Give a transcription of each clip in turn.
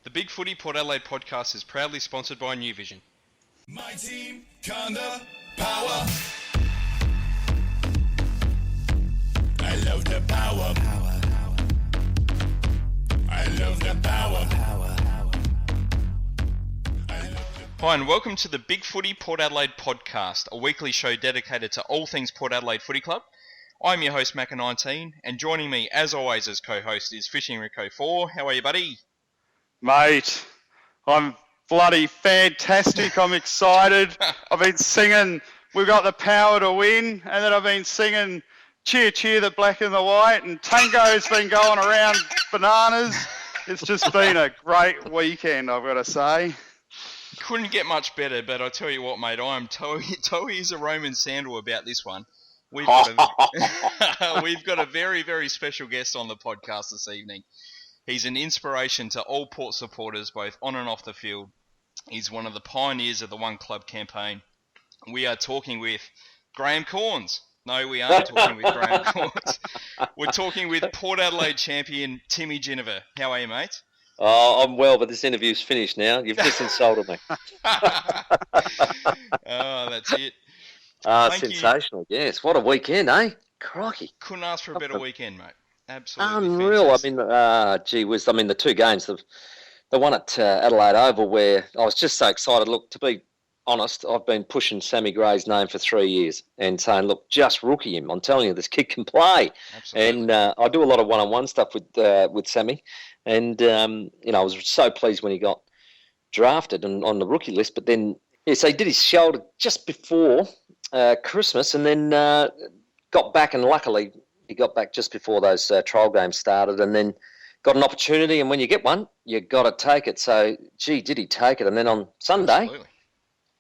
The Big Footy Port Adelaide podcast is proudly sponsored by New Vision. My team, kinda power. I love the power. I love the power. Hi and welcome to the Big Footy Port Adelaide podcast, a weekly show dedicated to all things Port Adelaide Footy Club. I'm your host, Macca19, and joining me, as always, as co-host is Fishing Rick 04. How are you, buddy? Mate, I'm bloody fantastic. I'm excited. I've been singing, we've got the power to win, and then I've been singing cheer, cheer, the black and the white, and Tango's been going around bananas. It's just been a great weekend, I've got to say. Couldn't get much better, but I tell you what, mate, I am Toey is a Roman sandal about this one. We've got a very, very special guest on the podcast this evening. He's an inspiration to all Port supporters, both on and off the field. He's one of the pioneers of the OneClub campaign. We are talking with Graham Corns. No, we aren't talking with Graham Corns. We're talking with Port Adelaide champion Tim Ginever. How are you, mate? Oh, I'm well, but this interview's finished now. You've just insulted me. Oh, that's it. Sensational, yes. What a weekend, eh? Crikey. Couldn't ask for a better weekend, mate. Absolutely unreal. Fantastic. I mean, gee whiz. I mean, the two games, the one at Adelaide Oval, where I was just so excited. Look, to be honest, I've been pushing Sammy Gray's name for 3 years and saying, look, just rookie him. I'm telling you, this kid can play. Absolutely. And I do a lot of one-on-one stuff with Sammy. And, I was so pleased when he got drafted and on the rookie list. But then, so he did his shoulder just before Christmas and then got back, and luckily he got back just before those trial games started, and then got an opportunity, and when you get one, you got to take it. So, gee, did he take it? And then on Sunday,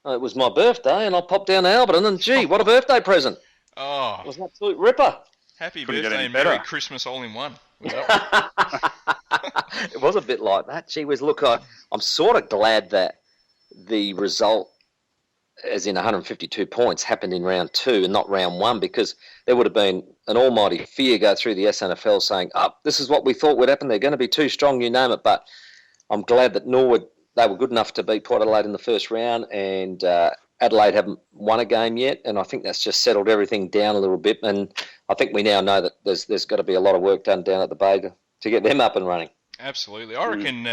it was my birthday, and I popped down to Alberton, and gee, what a birthday present. Oh. It was an absolute ripper. Happy Couldn't birthday and Merry Christmas all in one. It was a bit like that. Gee whiz, look, I'm sort of glad that the result, as in 152 points, happened in round 2 and not round 1, because there would have been an almighty fear go through the SANFL saying, this is what we thought would happen. They're going to be too strong, you name it. But I'm glad that Norwood, they were good enough to beat Port Adelaide in the first round, and Adelaide haven't won a game yet, and I think that's just settled everything down a little bit. And I think we now know that there's got to be a lot of work done down at the Bay to get them up and running. Absolutely. I reckon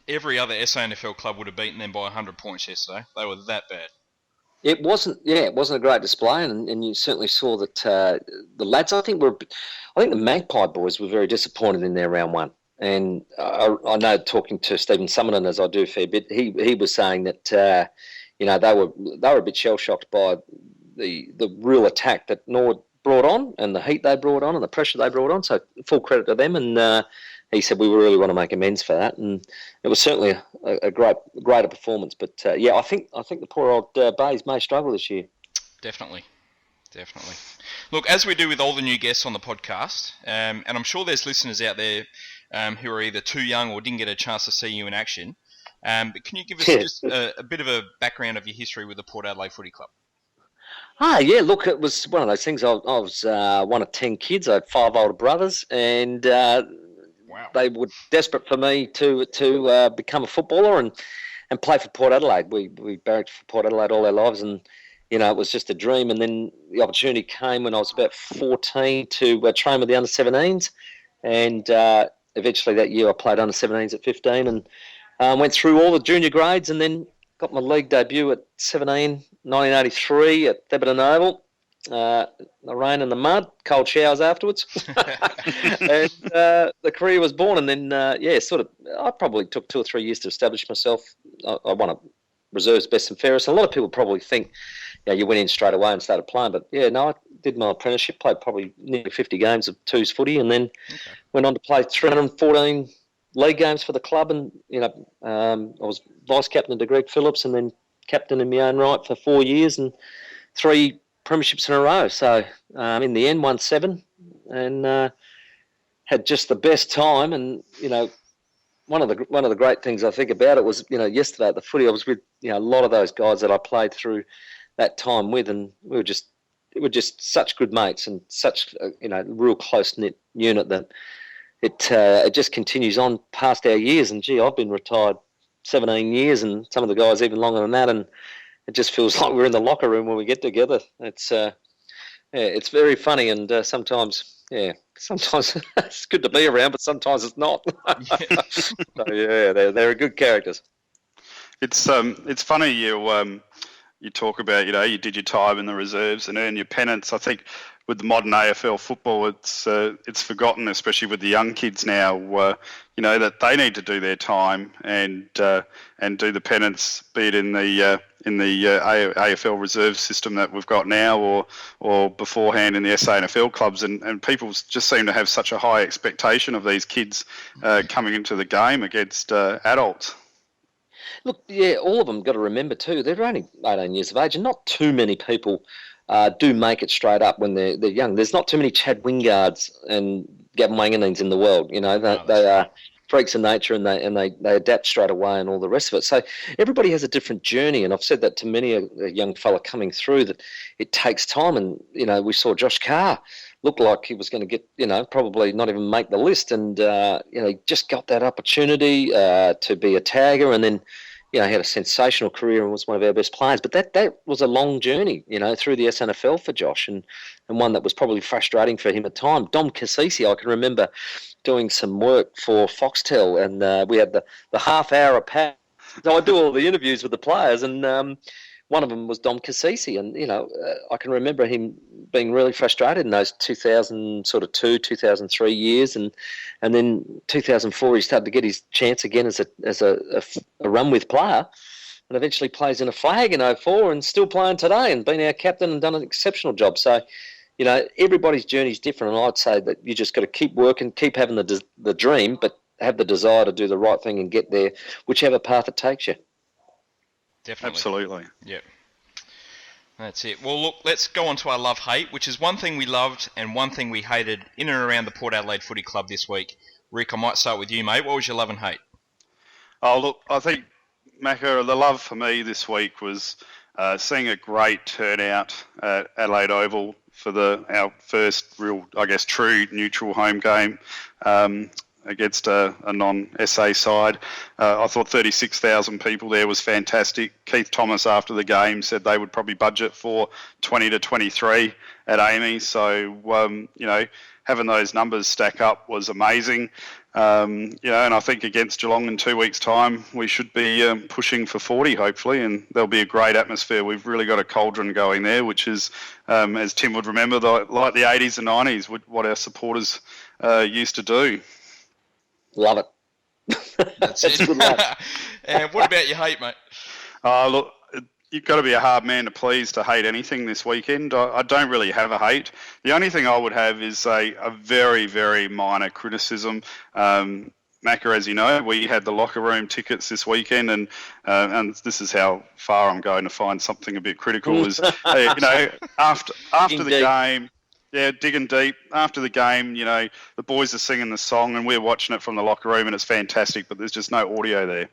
every other SANFL club would have beaten them by 100 points yesterday. They were that bad. It wasn't a great display, and you certainly saw that the lads. I think the Magpie boys were very disappointed in their round 1, and I know, talking to Stephen Summerton, as I do a fair bit, he was saying that they were a bit shell shocked by the real attack that Norwood brought on, and the heat they brought on, and the pressure they brought on. So full credit to them, and he said we really want to make amends for that, and it was certainly a greater performance. But I think the poor old Bays may struggle this year. Definitely. Look, as we do with all the new guests on the podcast, and I'm sure there's listeners out there who are either too young or didn't get a chance to see you in action. But can you give us just a bit of a background of your history with the Port Adelaide Footy Club? Look, it was one of those things. I was one of 10 kids. I had 5 older brothers, and Wow. They were desperate for me to become a footballer and play for Port Adelaide. We barracked for Port Adelaide all our lives, and it was just a dream. And then the opportunity came when I was about 14 to train with the under-17s, and eventually that year I played under-17s at 15 and went through all the junior grades, and then got my league debut at 17, 1983 at Theberton Oval. The rain and the mud, cold showers afterwards, and the career was born. And then, I probably took 2 or 3 years to establish myself. I won a reserves best and fairest. A lot of people probably think, you went in straight away and started playing, but I did my apprenticeship, played probably nearly 50 games of twos footy, and then went on to play 314 league games for the club. And I was vice captain to Greg Phillips, and then captain in my own right for 4 years and 3 premierships in a row. So in the end, won 7 and had just the best time. And one of the great things I think about it was yesterday at the footy, I was with a lot of those guys that I played through that time with, and we were just such good mates and such real close knit unit that it just continues on past our years. And gee, I've been retired 17 years, and some of the guys even longer than that. And it just feels like we're in the locker room when we get together. It's very funny, and sometimes it's good to be around, but sometimes it's not. So they're good characters. It's funny you talk about, you did your time in the reserves and earn your pennants. I think with the modern AFL football, it's forgotten, especially with the young kids now. That they need to do their time and do the pennants, be it in the AFL reserve system that we've got now, or beforehand in the SANFL clubs, and people just seem to have such a high expectation of these kids coming into the game against adults. Look, yeah, all of them got to remember too, they're only 18 years of age, and not too many people do make it straight up when they're young. There's not too many Chad Wingards and Gavin Wanganines in the world. They are freaks of nature, and they adapt straight away and all the rest of it. So everybody has a different journey, and I've said that to many a young fella coming through, that it takes time. And we saw Josh Carr look like he was going to get probably not even make the list, and he just got that opportunity to be a tagger, and then had a sensational career and was one of our best players. But that was a long journey, through the SNFL for Josh, and one that was probably frustrating for him at times. Dom Cassisi, I can remember doing some work for Foxtel, and we had the half-hour pack. So I do all the interviews with the players, and one of them was Dom Cassisi, and I can remember him being really frustrated in those 2002, 2003 years, and then 2004 he started to get his chance again as a run with player, and eventually plays in a flag in 2004 and still playing today, and been our captain and done an exceptional job. So everybody's journey is different, and I'd say that you just got to keep working, keep having the dream, but have the desire to do the right thing and get there, whichever path it takes you. Definitely. Absolutely. Yep. That's it. Well, look, let's go on to our love-hate, which is one thing we loved and one thing we hated in and around the Port Adelaide Footy Club this week. Rick, I might start with you, mate. What was your love and hate? Oh, look, I think, Macca, the love for me this week was seeing a great turnout at Adelaide Oval for our first real, true neutral home game against a non-SA side. I thought 36,000 people there was fantastic. Keith Thomas, after the game, said they would probably budget for 20 to 23 at Amy. So, having those numbers stack up was amazing. And I think against Geelong in 2 weeks' time, we should be pushing for 40, hopefully, and there'll be a great atmosphere. We've really got a cauldron going there, which is, as Tim would remember, like the 80s and 90s, what our supporters used to do. Love it. That's it. Good luck. And what about your hate, mate? Look, you've got to be a hard man to please to hate anything this weekend. I don't really have a hate. The only thing I would have is a very, very minor criticism. Macca, as you know, we had the locker room tickets this weekend, and this is how far I'm going to find something a bit critical. Is after the game. Yeah, digging deep. After the game, the boys are singing the song and we're watching it from the locker room and it's fantastic, but there's just no audio there,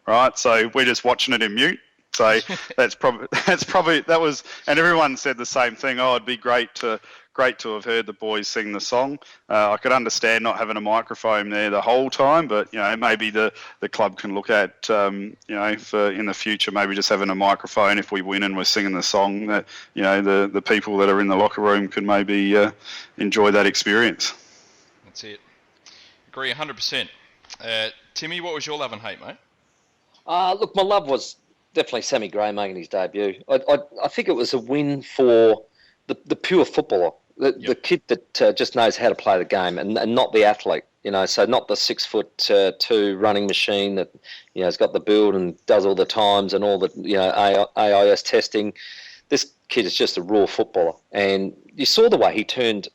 right? So we're just watching it in mute. So that was, and everyone said the same thing. Oh, it'd be great to have heard the boys sing the song. I could understand not having a microphone there the whole time, but maybe the club can look at for in the future, maybe just having a microphone if we win and we're singing the song, that the people that are in the locker room can maybe enjoy that experience. That's it. Agree 100%. Timmy, what was your love and hate, mate? Look, my love was definitely Sammy Gray making his debut. I think it was a win for the pure footballer. The kid that just knows how to play the game and not the athlete, so not the 6'2" running machine that, has got the build and does all the times and all the, AIS testing. This kid is just a raw footballer. And you saw the way he turned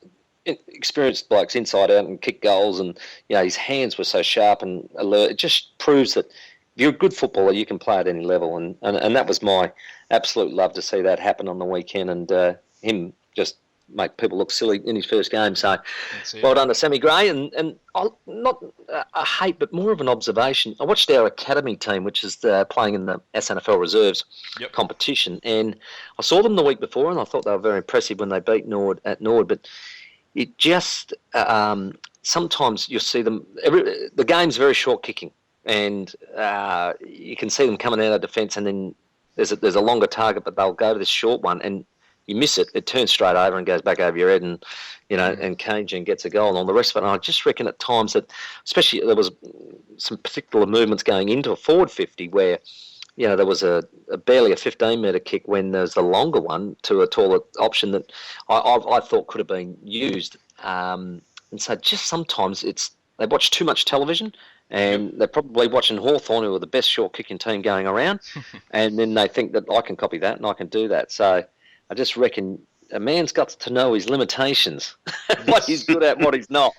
experienced blokes inside out and kicked goals, and, his hands were so sharp and alert. It just proves that if you're a good footballer, you can play at any level. And that was my absolute love to see that happen on the weekend, and him just make people look silly in his first game. So well done to Sammy Gray. And not a hate, but more of an observation. I watched our academy team, which is playing in the SNFL reserves competition, and I saw them the week before, and I thought they were very impressive when they beat Nord at Nord. But it just sometimes you'll see them. The game's very short kicking, and you can see them coming out of defence, and then there's a longer target, but they'll go to this short one, and you miss it. It turns straight over and goes back over your head, and and Cajun gets a goal. And all the rest of it, and I just reckon at times that, especially there was some particular movements going into a forward 50 where, there was a barely a 15-metre kick when there's the longer one to a taller option that I thought could have been used. And so just sometimes they watch too much television, and they're probably watching Hawthorn, who are the best short kicking team going around, and then they think that I can copy that and I can do that. So I just reckon a man's got to know his limitations, what he's good at, what he's not.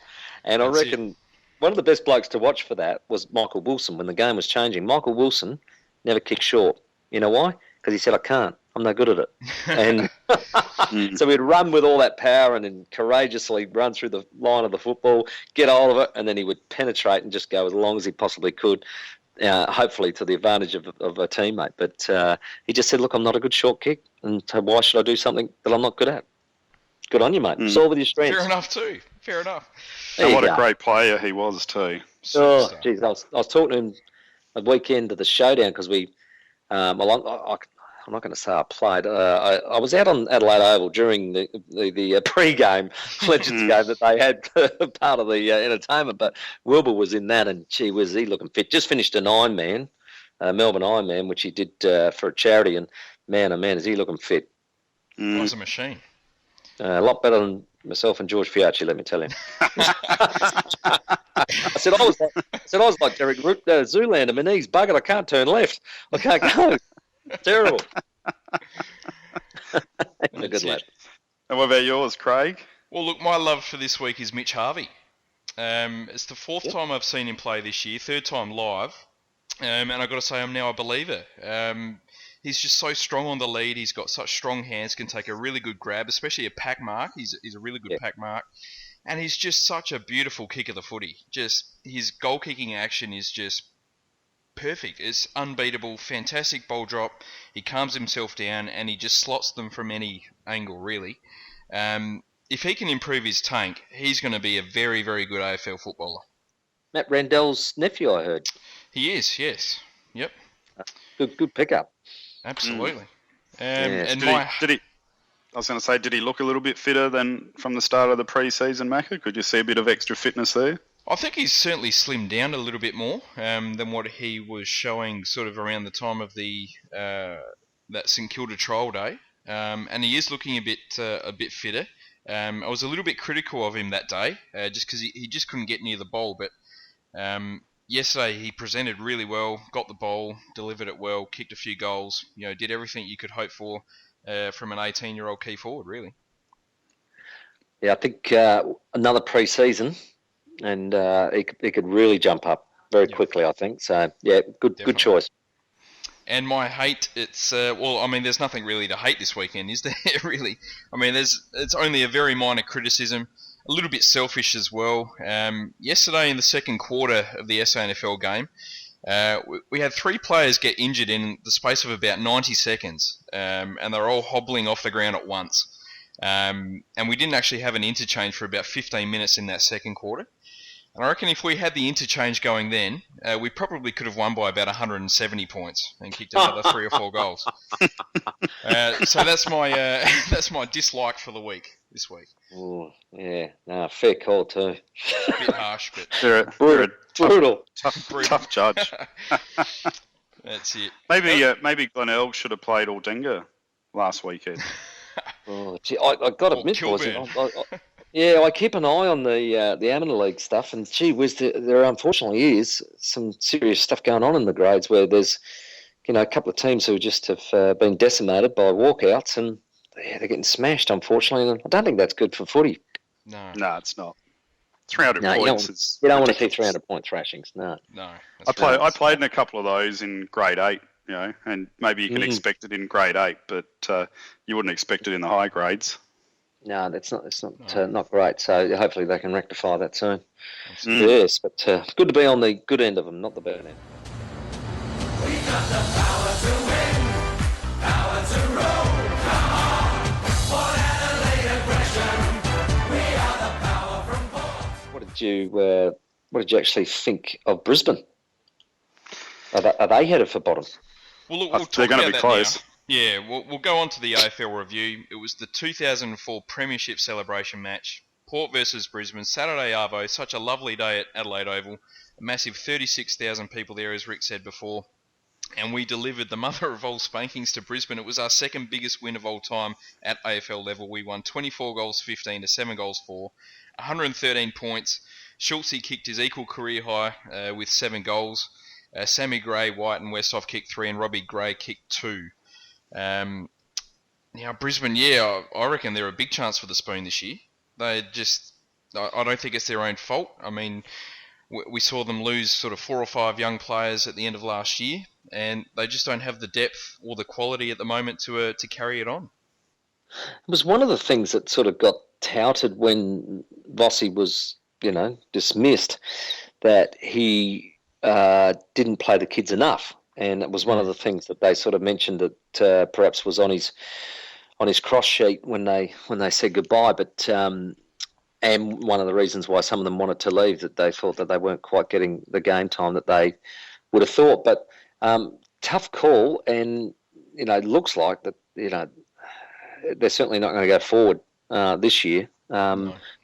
And I reckon one of the best blokes to watch for that was Michael Wilson when the game was changing. Michael Wilson never kicked short. You know why? Because he said, I can't. I'm no good at it. And so he'd run with all that power and then courageously run through the line of the football, get hold of it, and then he would penetrate and just go as long as he possibly could, hopefully to the advantage of a teammate. But he just said, look, I'm not a good short kick, and so why should I do something that I'm not good at? Good on you, mate. Solve with your strengths. Fair enough, too. Fair enough. And what a great player he was, too. Oh, geez, I was talking to him a weekend of the showdown because I'm not going to say I played. I was out on Adelaide Oval during the pre-game Legends game that they had part of the entertainment, but Wilbur was in that, and gee, was he looking fit. Just finished an Ironman, Melbourne Ironman, which he did for a charity, and man, oh man, is he looking fit. Was a machine. A lot better than myself and George Fiacci, let me tell him. I said I was like Derek Root, Zoolander. My knees buggered. I can't turn left. I can't go. Terrible. A good lad. And what about yours, Craig? Well, look, my love for this week is Mitch Harvey. It's the fourth time I've seen him play this year, third time live, and I've got to say I'm now a believer. He's just so strong on the lead. He's got such strong hands, can take a really good grab, especially a pack mark. He's a really good pack mark. And he's just such a beautiful kick of the footy. Just his goal kicking action is just perfect. It's unbeatable, fantastic ball drop. He calms himself down and he just slots them from any angle, really. If he can improve his tank, he's going to be a very, very good AFL footballer. Matt Randell's nephew, I heard. He is, yes. Yep. Good pickup. Absolutely. And I was going to say, did he look a little bit fitter than from the start of the pre-season, Macca? Could you see a bit of extra fitness there? I think he's certainly slimmed down a little bit more than what he was showing sort of around the time of the that St Kilda trial day, and he is looking a bit fitter. I was a little bit critical of him that day, just because he just couldn't get near the ball, but yesterday he presented really well, got the ball, delivered it well, kicked a few goals, did everything you could hope for from an 18-year-old key forward, really. Yeah, I think another pre-season, and he could really jump up very quickly, I think. So, yeah, good choice. And my hate, it's, there's nothing really to hate this weekend, is there, really? I mean, it's only a very minor criticism, a little bit selfish as well. Yesterday in the second quarter of the SANFL game, we had 3 players get injured in the space of about 90 seconds, and they're all hobbling off the ground at once. And we didn't actually have an interchange for about 15 minutes in that second quarter. And I reckon if we had the interchange going then, we probably could have won by about 170 points and kicked another 3 or 4 goals. So that's my dislike for the week this week. Oh, yeah, no, fair call too. A bit harsh, but You're a brutal. Tough judge. That's it. Maybe Glenelg should have played Aldinga last weekend. Oh, gee, I got to admit, boys, I keep an eye on the Amateur League stuff, and gee whiz, there unfortunately is some serious stuff going on in the grades where there's, a couple of teams who just have been decimated by walkouts, and they're getting smashed, unfortunately. And I don't think that's good for footy. No, it's not. 300 points. You don't want to see 300-point thrashings. No. I played in a couple of those in grade 8. And maybe you can expect it in grade 8, but you wouldn't expect it in the high grades. No, it's not great. So hopefully they can rectify that soon. Yes, but good to be on the good end of them, not the bad end. We got the power to win, power to roll, come on. Port Adelaide aggression, we are the power from Port. What a what did you actually think of Brisbane? Are they headed for bottom? Well, look, we'll They're talk going to about be that close. now. Yeah, we'll go on to the AFL review. It was the 2004 Premiership celebration match. Port versus Brisbane, Saturday Arvo. Such a lovely day at Adelaide Oval. A massive 36,000 people there, as Rick said before. And we delivered the mother of all spankings to Brisbane. It was our second biggest win of all time at AFL level. We won 24 goals 15 to 7 goals 4. 113 points. Schultze kicked his equal career high with 7 goals. Sammy Gray, White and Westhoff kicked 3 and Robbie Gray kicked 2. Now, Brisbane, I reckon they're a big chance for the spoon this year. I don't think it's their own fault. I mean, we saw them lose sort of 4 or 5 young players at the end of last year, and they just don't have the depth or the quality at the moment to carry it on. It was one of the things that sort of got touted when Vossi was, dismissed, that he didn't play the kids enough. And it was one of the things that they sort of mentioned that perhaps was on his cross sheet when they said goodbye. But and one of the reasons why some of them wanted to leave, that they thought that they weren't quite getting the game time that they would have thought. But tough call, and looks like that they're certainly not going to go forward this year.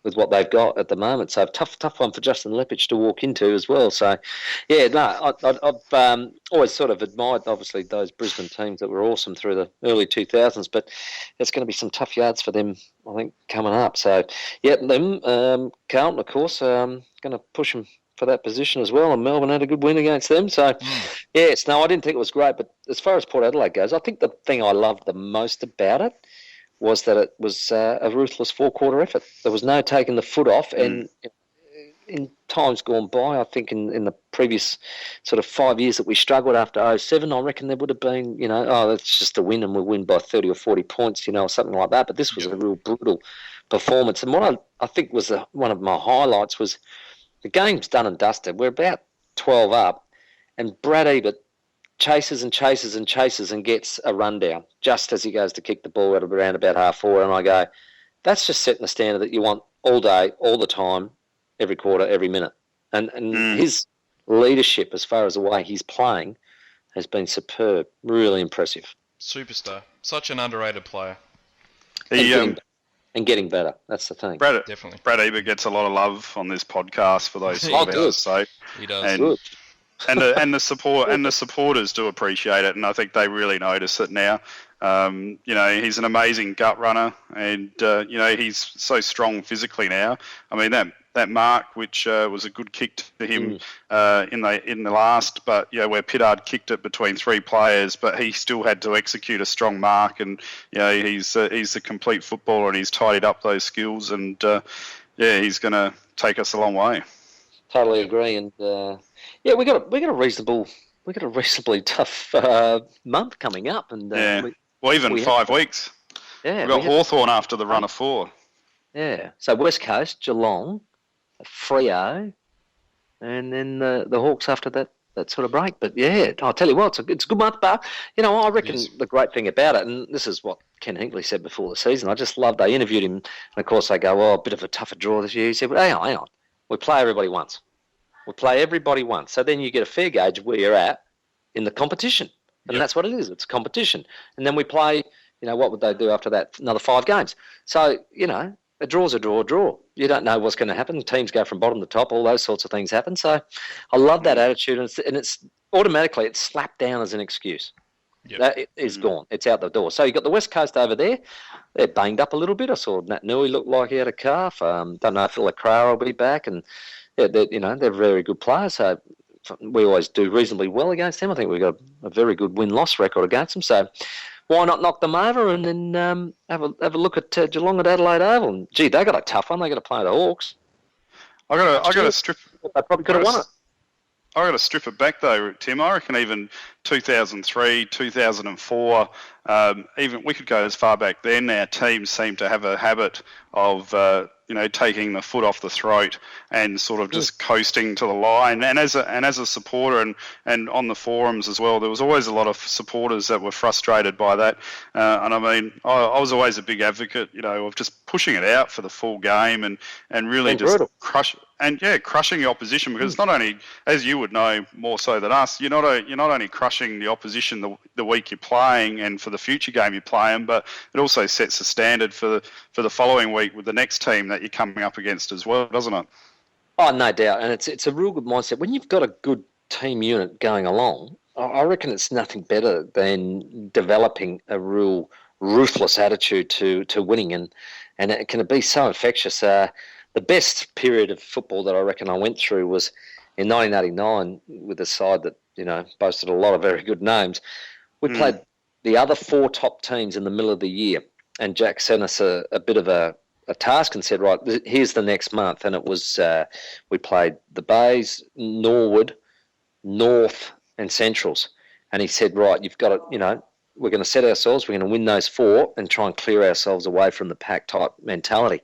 With what they've got at the moment. So tough one for Justin Lepich to walk into as well. So, I've always sort of admired, obviously, those Brisbane teams that were awesome through the early 2000s, but it's going to be some tough yards for them, I think, coming up. So, Carlton, of course, going to push them for that position as well, and Melbourne had a good win against them. So, I didn't think it was great, but as far as Port Adelaide goes, I think the thing I loved the most about it was that it was a ruthless 4-quarter effort. There was no taking the foot off, and in times gone by, I think in the previous sort of 5 years that we struggled after 07, I reckon there would have been, that's just a win and we'll win by 30 or 40 points, or something like that. But this was a real brutal performance. And what I think was one of my highlights was the game's done and dusted. We're about 12 up, and Brad Ebert chases and chases and chases and gets a rundown just as he goes to kick the ball at around about 4:30, and I go, that's just setting the standard that you want all day, all the time, every quarter, every minute. And his leadership as far as the way he's playing has been superb, really impressive. Superstar. Such an underrated player. And getting better. That's the thing. Definitely. Brad Ebert gets a lot of love on this podcast for those sort of hours. So, he does. And, good. and the supporters do appreciate it, and I think they really notice it now. He's an amazing gut runner, and he's so strong physically now. I mean, that mark, which was a good kick to him in the last, but where Pittard kicked it between 3 players, but he still had to execute a strong mark, and he's a complete footballer, and he's tidied up those skills, and he's going to take us a long way. Totally agree, and we got a reasonably tough month coming up, and even 5 weeks. Yeah, we've got Hawthorn after the run of 4. Yeah, so West Coast, Geelong, Freo, and then the Hawks after that sort of break. But I'll tell you what, it's a good month. But I reckon the great thing about it, and this is what Ken Hinkley said before the season, I just loved. They interviewed him, and of course they go, a bit of a tougher draw this year. He said, "Well, hang on. We play everybody once. So then you get a fair gauge of where you're at in the competition. And that's what it is. It's a competition. And then we play, what would they do after that? Another 5 games. So, a draw's a draw. You don't know what's going to happen. Teams go from bottom to top. All those sorts of things happen. So I love that attitude. And it's automatically, it's slapped down as an excuse. Yep. That is gone. It's out the door. So you've got the West Coast over there. They're banged up a little bit. I saw Nat Nui look like he had a calf. Don't know if Lacroix will be back. And they're very good players. So we always do reasonably well against them. I think we've got a very good win-loss record against them. So why not knock them over and then have a look at Geelong at Adelaide Oval? And, they got a tough one. They got to play the Hawks. I got to strip. They probably could have won it. I got to strip it back though, Tim. I reckon even 2003, 2004, even we could go as far back then. Our teams seem to have a habit of taking the foot off the throat and sort of just coasting to the line. And as a supporter and on the forums as well, there was always a lot of supporters that were frustrated by that. And I mean, I was always a big advocate, of just pushing it out for the full game and really just crushing the opposition, because not only, as you would know more so than us, you're not only crushing the opposition the week you're playing and for the future game you play them, but it also sets the standard for the following week with the next team that you're coming up against as well, doesn't it? Oh, no doubt. And it's a real good mindset. When you've got a good team unit going along, I reckon it's nothing better than developing a real ruthless attitude to winning, and it can be so infectious. The best period of football that I reckon I went through was in 1989 with a side that, boasted a lot of very good names. We played the other 4 top teams in the middle of the year, and Jack sent us a bit of a task and said, right, here's the next month. And it was, we played the Bays, Norwood, North and Centrals. And he said, right, you've got to, we're going to set ourselves, we're going to win those 4 and try and clear ourselves away from the pack type mentality.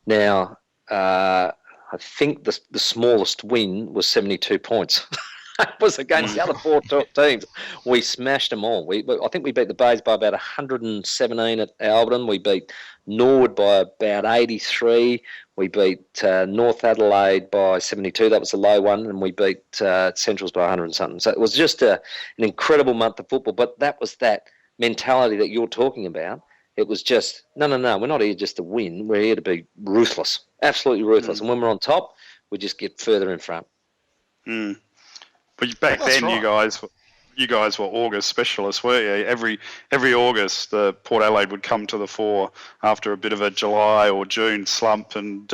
Now, I think the smallest win was 72 points. It was against the other 4 top teams. We smashed them all. I think we beat the Bays by about 117 at Albion. We beat Norwood by about 83. We beat North Adelaide by 72. That was the low one. And we beat Centrals by 100 and something. So it was just an incredible month of football. But that was that mentality that you're talking about. It was just, no, we're not here just to win. We're here to be ruthless, absolutely ruthless. And when we're on top, we just get further in front. But back then, right. you guys were August specialists, were you? Every August, the Port Adelaide would come to the fore after a bit of a July or June slump, and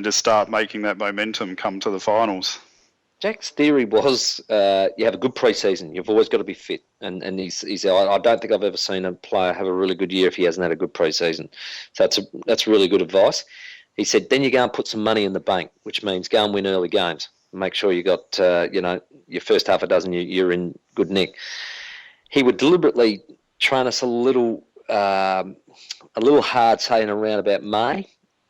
just start making that momentum come to the finals. Jack's theory was you have a good pre-season. You've always got to be fit. And he's I don't think I've ever seen a player have a really good year if he hasn't had a good pre-season. So that's really good advice. He said, then you go and put some money in the bank, which means go and win early games. Make sure you got, your first half a dozen, you're in good nick. He would deliberately train us a little hard, saying around about May.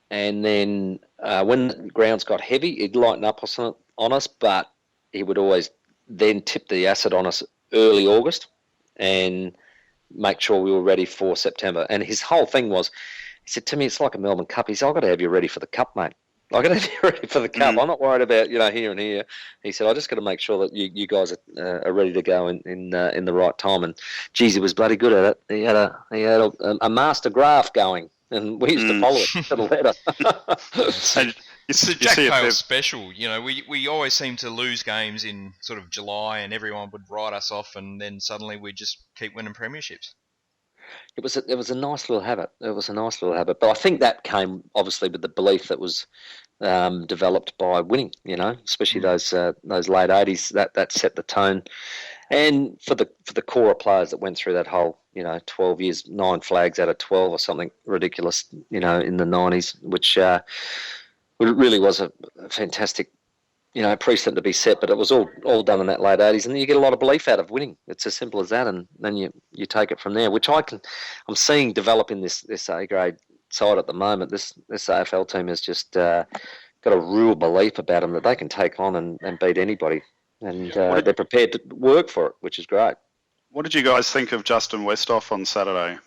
And then when the grounds got heavy, he'd lighten up on us, but he would always then tip the acid on us early August and make sure we were ready for September. And his whole thing was, he said to me, it's like a Melbourne Cup. He said, I've got to have you ready for the Cup, mate. I've got to have you ready for the Cup. I'm not worried about, here and here. He said, I just got to make sure that you guys are ready to go in the right time. And, geez, he was bloody good at it. He had a master graph going, and we used to follow it to the letter. It's a Jack Pale special. We always seem to lose games in sort of July, and everyone would write us off, and then suddenly we just keep winning premierships. It was a nice little habit. But I think that came obviously with the belief that was developed by winning. Especially those late 80s. That set the tone, and for the core of players that went through that whole 12 years, 9 flags out of 12 or something ridiculous. In the 90s, which really was a fantastic. Precedent to be set, but it was all done in that late 80s, and then you get a lot of belief out of winning. It's as simple as that, and then you take it from there, which I'm seeing develop in this A-grade side at the moment. This AFL team has just got a real belief about them that they can take on and beat anybody, and they're prepared to work for it, which is great. What did you guys think of Justin Westhoff on Saturday?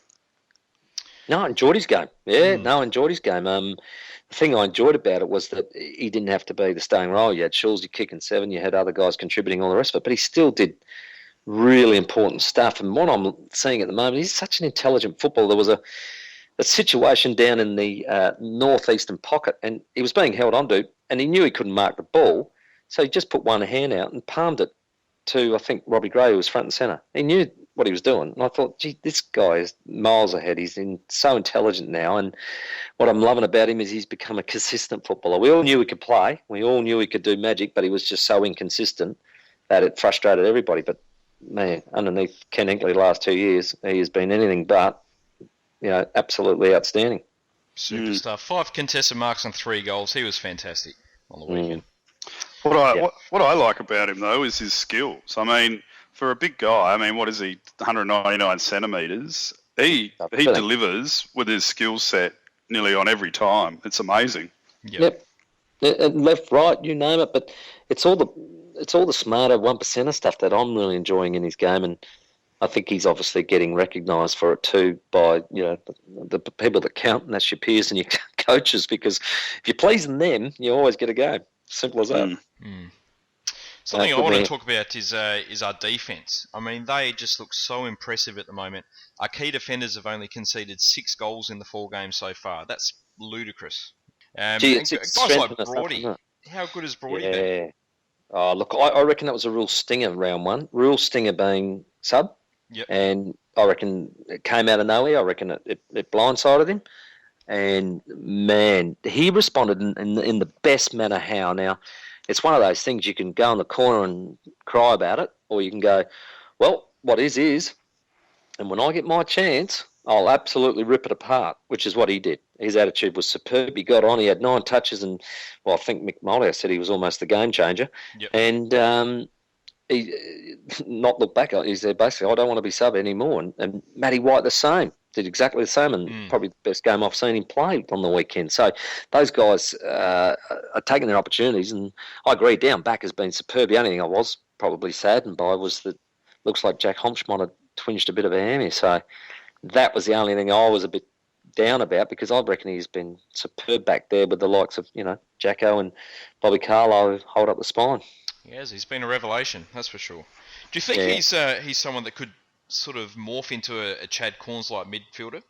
No, I enjoyed his game. Yeah, I enjoyed his game. The thing I enjoyed about it was that he didn't have to be the starting role. You had Schulze kicking 7, you had other guys contributing, all the rest of it, but he still did really important stuff. And what I'm seeing at the moment, he's such an intelligent footballer. There was a situation down in the northeastern pocket, and he was being held onto, and he knew he couldn't mark the ball, so he just put one hand out and palmed it to, I think, Robbie Gray, who was front and centre. He knew what he was doing. And I thought, gee, this guy is miles ahead. He's so intelligent now. And what I'm loving about him is he's become a consistent footballer. We all knew he could play. We all knew he could do magic, but he was just so inconsistent that it frustrated everybody. But, man, underneath Ken Hinkley the last 2 years, he has been anything but, absolutely outstanding. Super stuff. 5 contested marks and 3 goals. He was fantastic on the weekend. What I like about him, though, is his skills. I mean, for a big guy, what is he, 199 centimetres? He delivers with his skill set nearly on every time. It's amazing. Yep. And left, right, you name it. But it's all the smarter 1%er stuff that I'm really enjoying in his game, and I think he's obviously getting recognised for it too by the people that count, and that's your peers and your coaches. Because if you're pleasing them, you always get a game. Simple as that. Something I want to talk about is our defence. I mean, they just look so impressive at the moment. Our key defenders have only conceded 6 goals in the 4 games so far. That's ludicrous. Guys like Brody. How good has Brody been? Oh, look, I reckon that was a real stinger round 1. Real stinger being sub. Yep. And I reckon it came out of nowhere. I reckon it blindsided him. And, man, he responded in the best manner how. Now, it's one of those things you can go in the corner and cry about it, or you can go, well, what is. And when I get my chance, I'll absolutely rip it apart, which is what he did. His attitude was superb. He got on. He had 9 touches, and, well, I think Mick Mollier said he was almost the game changer. Yep. And he not look back. He said, basically, I don't want to be sub anymore. And Matty White the same. Did exactly the same, and probably the best game I've seen him play on the weekend. So those guys are taking their opportunities, and I agree, down back has been superb. The only thing I was probably saddened by was that looks like Jack Homsch might have twinged a bit of a hammy. So that was the only thing I was a bit down about, because I reckon he's been superb back there with the likes of, Jacko and Bobby Carlo who hold up the spine. Yes, he's been a revelation, that's for sure. Do you think he's someone that could sort of morph into a Chad Corns-like midfielder?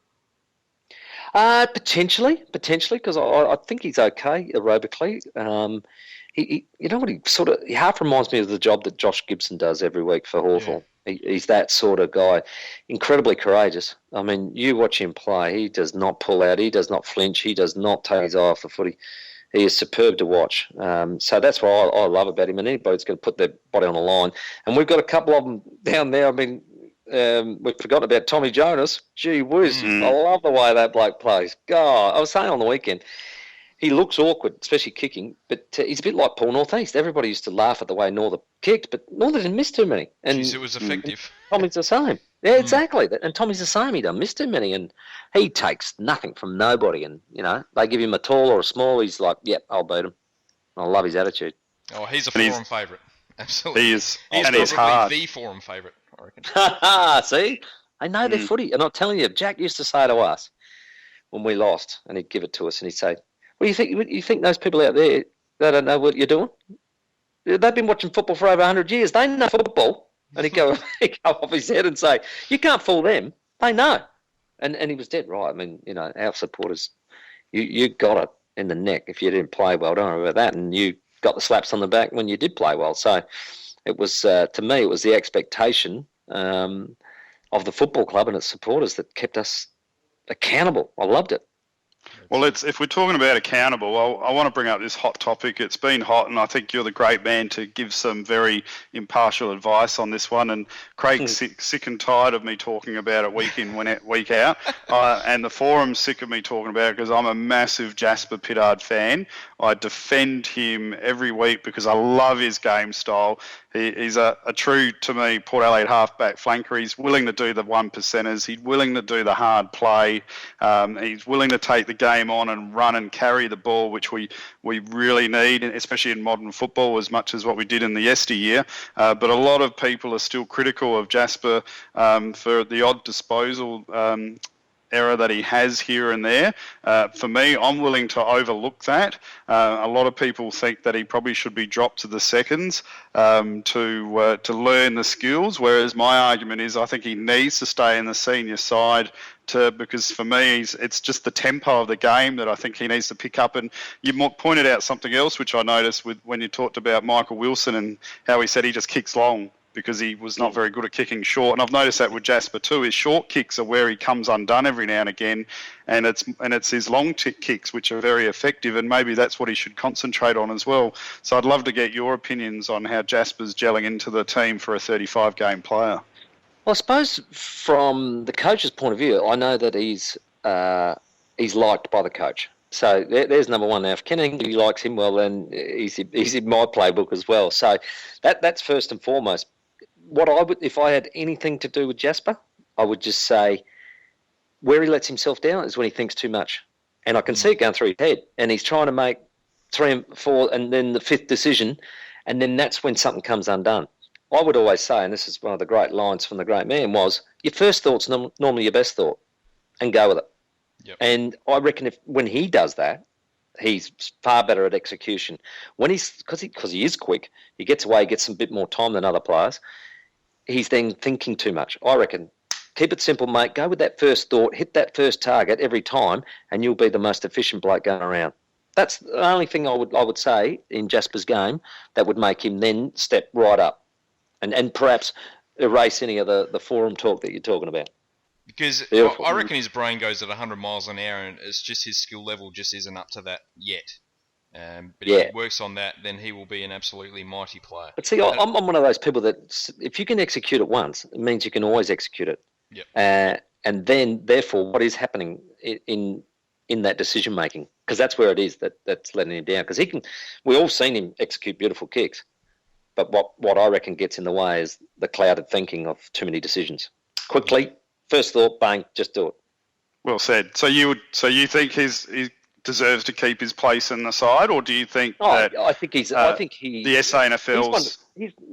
Potentially, because I think he's okay aerobically. He half reminds me of the job that Josh Gibson does every week for Hawthorn. Yeah. He's that sort of guy, incredibly courageous. I mean, you watch him play, he does not pull out, he does not flinch, he does not take his eye off the footy. He is superb to watch. So that's what I love about him, and anybody's going to put their body on the line. And we've got a couple of them down there. I mean, we've forgotten about Tommy Jonas. Gee whiz, I love the way that bloke plays. God, I was saying on the weekend, he looks awkward, especially kicking, but he's a bit like Paul Northeast. Everybody used to laugh at the way Norther kicked, but Norther didn't miss too many. And it was effective. Tommy's the same. Yeah, exactly. And Tommy's the same. He doesn't miss too many, and he takes nothing from nobody. And, they give him a tall or a small, he's like, yep, I'll beat him. I love his attitude. Oh, he's a forum favourite. Absolutely. He is. He's and probably he's hard. the forum favourite, I reckon. See? They know their footy. And I'm telling you, Jack used to say to us when we lost, and he'd give it to us, and he'd say, what do you think? You think those people out there, they don't know what you're doing? They've been watching football for over 100 years. They know football. And he'd go off his head and say, you can't fool them. They know. And he was dead right. I mean, our supporters, you got it in the neck if you didn't play well. Don't worry about that. And you got the slaps on the back when you did play well. So it was, to me, it was the expectation of the football club and its supporters that kept us accountable. I loved it. Well, if we're talking about accountable, I want to bring up this hot topic. It's been hot, and I think you're the great man to give some very impartial advice on this one. And Craig's sick and tired of me talking about it week in, week out. And the forum's sick of me talking about it because I'm a massive Jasper Pittard fan. I defend him every week because I love his game style. He's a true, to me, Port Adelaide halfback flanker. He's willing to do the 1%ers. He's willing to do the hard play. He's willing to take the game on and run and carry the ball, which we really need, especially in modern football, as much as what we did in the yesteryear. But a lot of people are still critical of Jasper for the odd disposal error that he has here and there. For me, I'm willing to overlook that. A lot of people think that he probably should be dropped to the seconds to learn the skills, whereas my argument is I think he needs to stay in the senior side because for me, it's just the tempo of the game that I think he needs to pick up. And you pointed out something else, which I noticed when you talked about Michael Wilson and how he said he just kicks long because he was not very good at kicking short. And I've noticed that with Jasper too. His short kicks are where he comes undone every now and again, and it's his long kicks which are very effective, and maybe that's what he should concentrate on as well. So I'd love to get your opinions on how Jasper's gelling into the team for a 35-game player. Well, I suppose from the coach's point of view, I know that he's liked by the coach. So there's number one. Now, if Ken Engleby likes him, well, then he's in my playbook as well. So that's first and foremost. What I would, if I had anything to do with Jasper, I would just say where he lets himself down is when he thinks too much. And I can see it going through his head. And he's trying to make 3 and 4 and then the 5th decision. And then that's when something comes undone. I would always say, and this is one of the great lines from the great man, was your first thought's normally your best thought, and go with it. Yep. And I reckon when he does that, he's far better at execution. Because he is quick, he gets away, gets a bit more time than other players. He's then thinking too much. I reckon keep it simple, mate. Go with that first thought, hit that first target every time, and you'll be the most efficient bloke going around. That's the only thing I would say in Jasper's game that would make him then step right up. And perhaps erase any of the forum talk that you're talking about. Because I reckon his brain goes at 100 miles an hour, and it's just his skill level just isn't up to that yet. But if he works on that, then he will be an absolutely mighty player. But see, I'm one of those people that if you can execute it once, it means you can always execute it. Yep. And then, therefore, what is happening in that decision making? Because that's where it is that's letting him down. Because we all seen him execute beautiful kicks. But what I reckon gets in the way is the clouded thinking of too many decisions. Quickly, first thought, bang, just do it. Well said. So you think he deserves to keep his place in the side, or do you think that? I think the SANFL's.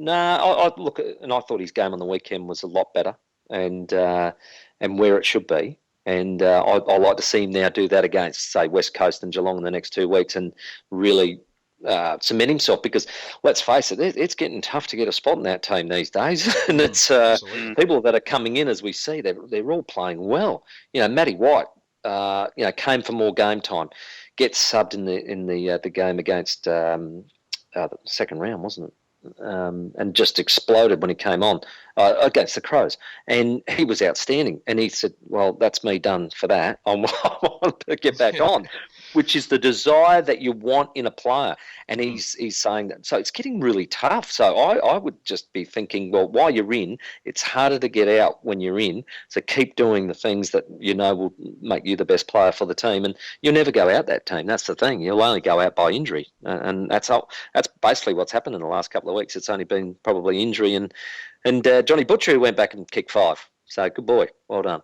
I look, and I thought his game on the weekend was a lot better, and where it should be. And I like to see him now do that against, say, West Coast and Geelong in the next 2 weeks, and really cement himself, because let's face it, it's getting tough to get a spot in that team these days. And it's people that are coming in, as we see, they're all playing well. Matty White, came for more game time, gets subbed in the game against the second round, wasn't it? And just exploded when he came on against the Crows. And he was outstanding. And he said, well, that's me done for that. I want to get back on, which is the desire that you want in a player. And he's saying that. So it's getting really tough. So I would just be thinking, well, while you're in, it's harder to get out when you're in. So keep doing the things that will make you the best player for the team. And you'll never go out that team. That's the thing. You'll only go out by injury. And that's basically what's happened in the last couple of weeks. It's only been probably injury and Johnny Butcher, who went back and kicked 5. So good boy. Well done.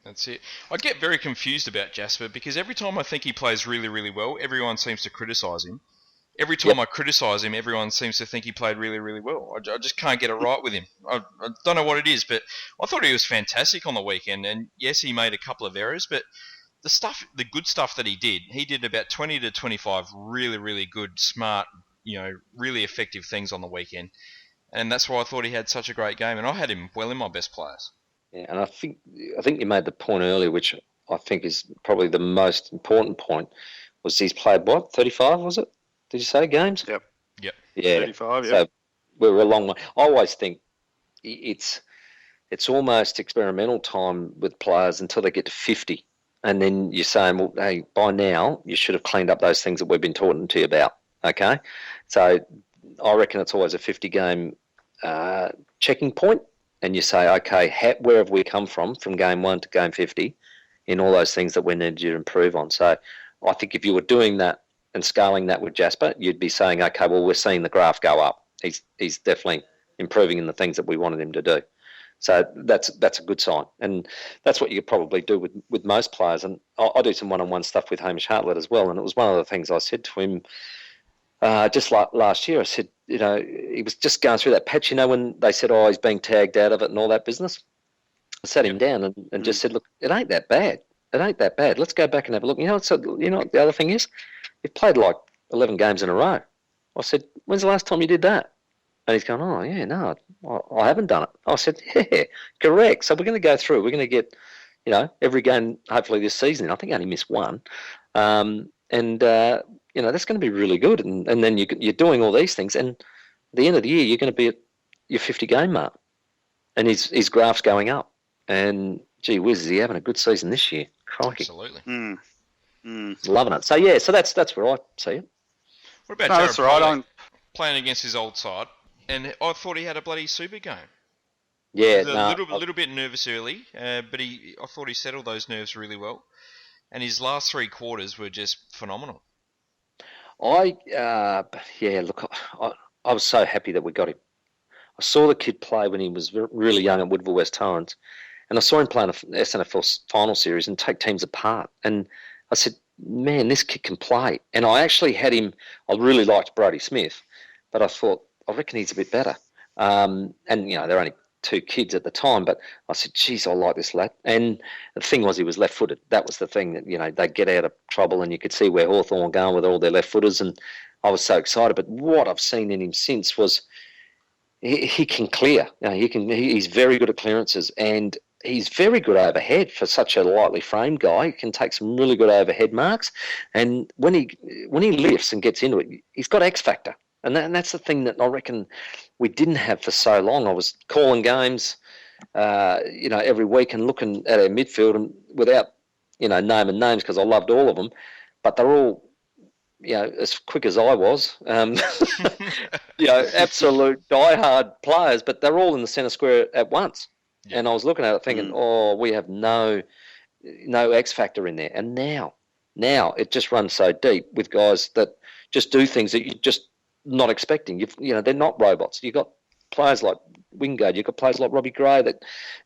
That's it. I get very confused about Jasper, because every time I think he plays really, really well, everyone seems to criticise him. Every time I criticise him, everyone seems to think he played really, really well. I just can't get it right with him. I don't know what it is, but I thought he was fantastic on the weekend. And yes, he made a couple of errors, but the good stuff that he did about 20 to 25 really, really good, smart, really effective things on the weekend. And that's why I thought he had such a great game. And I had him well in my best players. Yeah, and I think you made the point earlier, which I think is probably the most important point, was he's played, 35, was it? Did you say games? Yep. Yeah. 35, yeah. So we're a long way. I always think it's almost experimental time with players until they get to 50. And then you're saying, well, hey, by now you should have cleaned up those things that we've been talking to you about, okay? So I reckon it's always a 50-game checking point. And you say, okay, where have we come from game 1 to game 50 in all those things that we need you to improve on? So I think if you were doing that and scaling that with Jasper, you'd be saying, okay, well, we're seeing the graph go up. He's definitely improving in the things that we wanted him to do. So that's a good sign. And that's what you could probably do with most players. And I do some one-on-one stuff with Hamish Hartlett as well. And it was one of the things I said to him just like last year. I said, he was just going through that patch, when they said, he's being tagged out of it and all that business. I sat him down and just said, look, it ain't that bad. It ain't that bad. Let's go back and have a look. So what the other thing is? You've played like 11 games in a row. I said, when's the last time you did that? And he's going, oh, yeah, no, I haven't done it. I said, yeah, correct. So we're going to go through. We're going to get, every game, hopefully this season. I think I only missed one. That's going to be really good. And then you're doing all these things. And at the end of the year, you're going to be at your 50-game mark. And his graph's going up. And, gee whiz, is he having a good season this year? Crikey. Absolutely. Loving it. So, yeah, that's where I see it. What about Jared Pittard playing against his old side? And I thought he had a bloody super game. Yeah, a little bit nervous early, but I thought he settled those nerves really well. And his last 3 quarters were just phenomenal. I was so happy that we got him. I saw the kid play when he was really young at Woodville West Torrens, and I saw him play in a SANFL final series and take teams apart. And I said, man, this kid can play. And I actually had him, I really liked Brodie Smith, but I thought, I reckon he's a bit better. And, they're only 2 kids at the time, but I said, geez, I like this lad. And the thing was, he was left-footed. That was the thing that, they'd get out of trouble, and you could see where Hawthorn were going with all their left-footers, and I was so excited. But what I've seen in him since was he can clear. He's very good at clearances, and he's very good overhead for such a lightly framed guy. He can take some really good overhead marks, and when he lifts and gets into it, he's got X factor. And that's the thing that I reckon we didn't have for so long. I was calling games, every week and looking at our midfield, and without, naming names because I loved all of them, but they're all, as quick as I was, absolute diehard players, but they're all in the centre square at once. Yeah. And I was looking at it thinking, we have no X factor in there. And now it just runs so deep with guys that just do things that you just not expecting. They're not robots. You've got players like Wingard, you've got players like Robbie Gray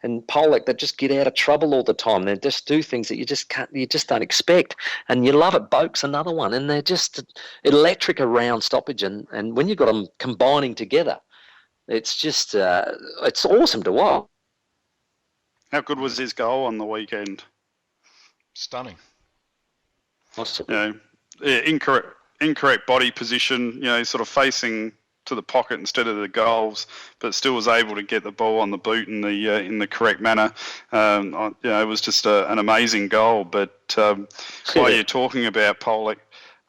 and Pollock that just get out of trouble all the time. They just do things that you just don't expect, and you love it. Boak's another one, and they're just electric around stoppage, and when you've got them combining together, it's just it's awesome to watch. How good was his goal on the weekend? Stunning. Awesome. Incorrect body position, sort of facing to the pocket instead of the goals, but still was able to get the ball on the boot in the correct manner. It was just an amazing goal. But while you're talking about Pollock,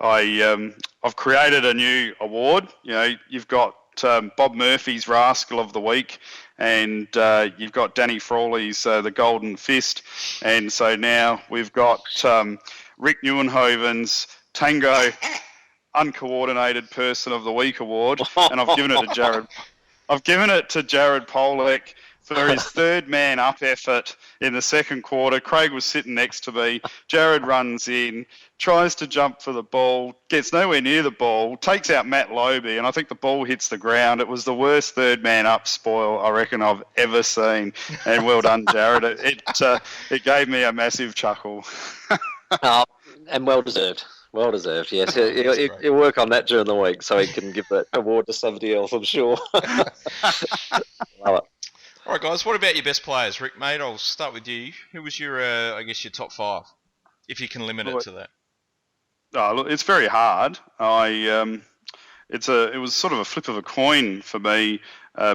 I've created a new award. You've got Bob Murphy's Rascal of the Week, and you've got Danny Frawley's The Golden Fist, and so now we've got Rick Neuenhoven's Tango Uncoordinated Person of the Week award, and I've given it to Jared. I've given it to Jared Pollock for his third man up effort in the second quarter. Craig was sitting next to me. Jared runs in, tries to jump for the ball, gets nowhere near the ball, takes out Matt Lobe, and I think the ball hits the ground. It was the worst third man up spoil I reckon I've ever seen. And well done, Jared. It gave me a massive chuckle. And well deserved. Well deserved, yes. He'll work on that during the week so he can give that award to somebody else, I'm sure. Love it. All right, guys, what about your best players? Rick, mate, I'll start with you. Who was your your top 5, if you can limit it to that? Oh, look, it's very hard. It was sort of a flip of a coin for me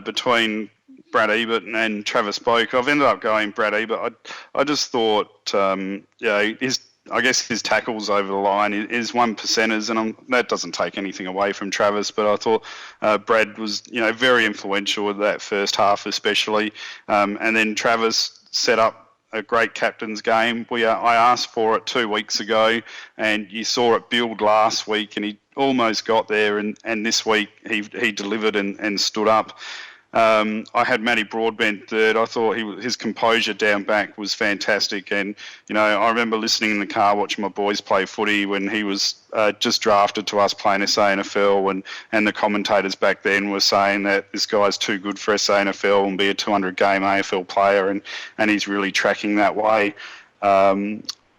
between Brad Ebert and Travis Boak. I've ended up going Brad Ebert. I just thought, his tackles over the line is 1%ers, and that doesn't take anything away from Travis. But I thought Brad was, very influential with that first half, especially. And then Travis set up a great captain's game. I asked for it 2 weeks ago, and you saw it build last week, and he almost got there. And this week he delivered and stood up. I had Matty Broadbent third. I thought his composure down back was fantastic. And, I remember listening in the car watching my boys play footy when he was just drafted to us playing SANFL, and the commentators back then were saying that this guy's too good for SANFL and be a 200-game AFL player, and he's really tracking that way.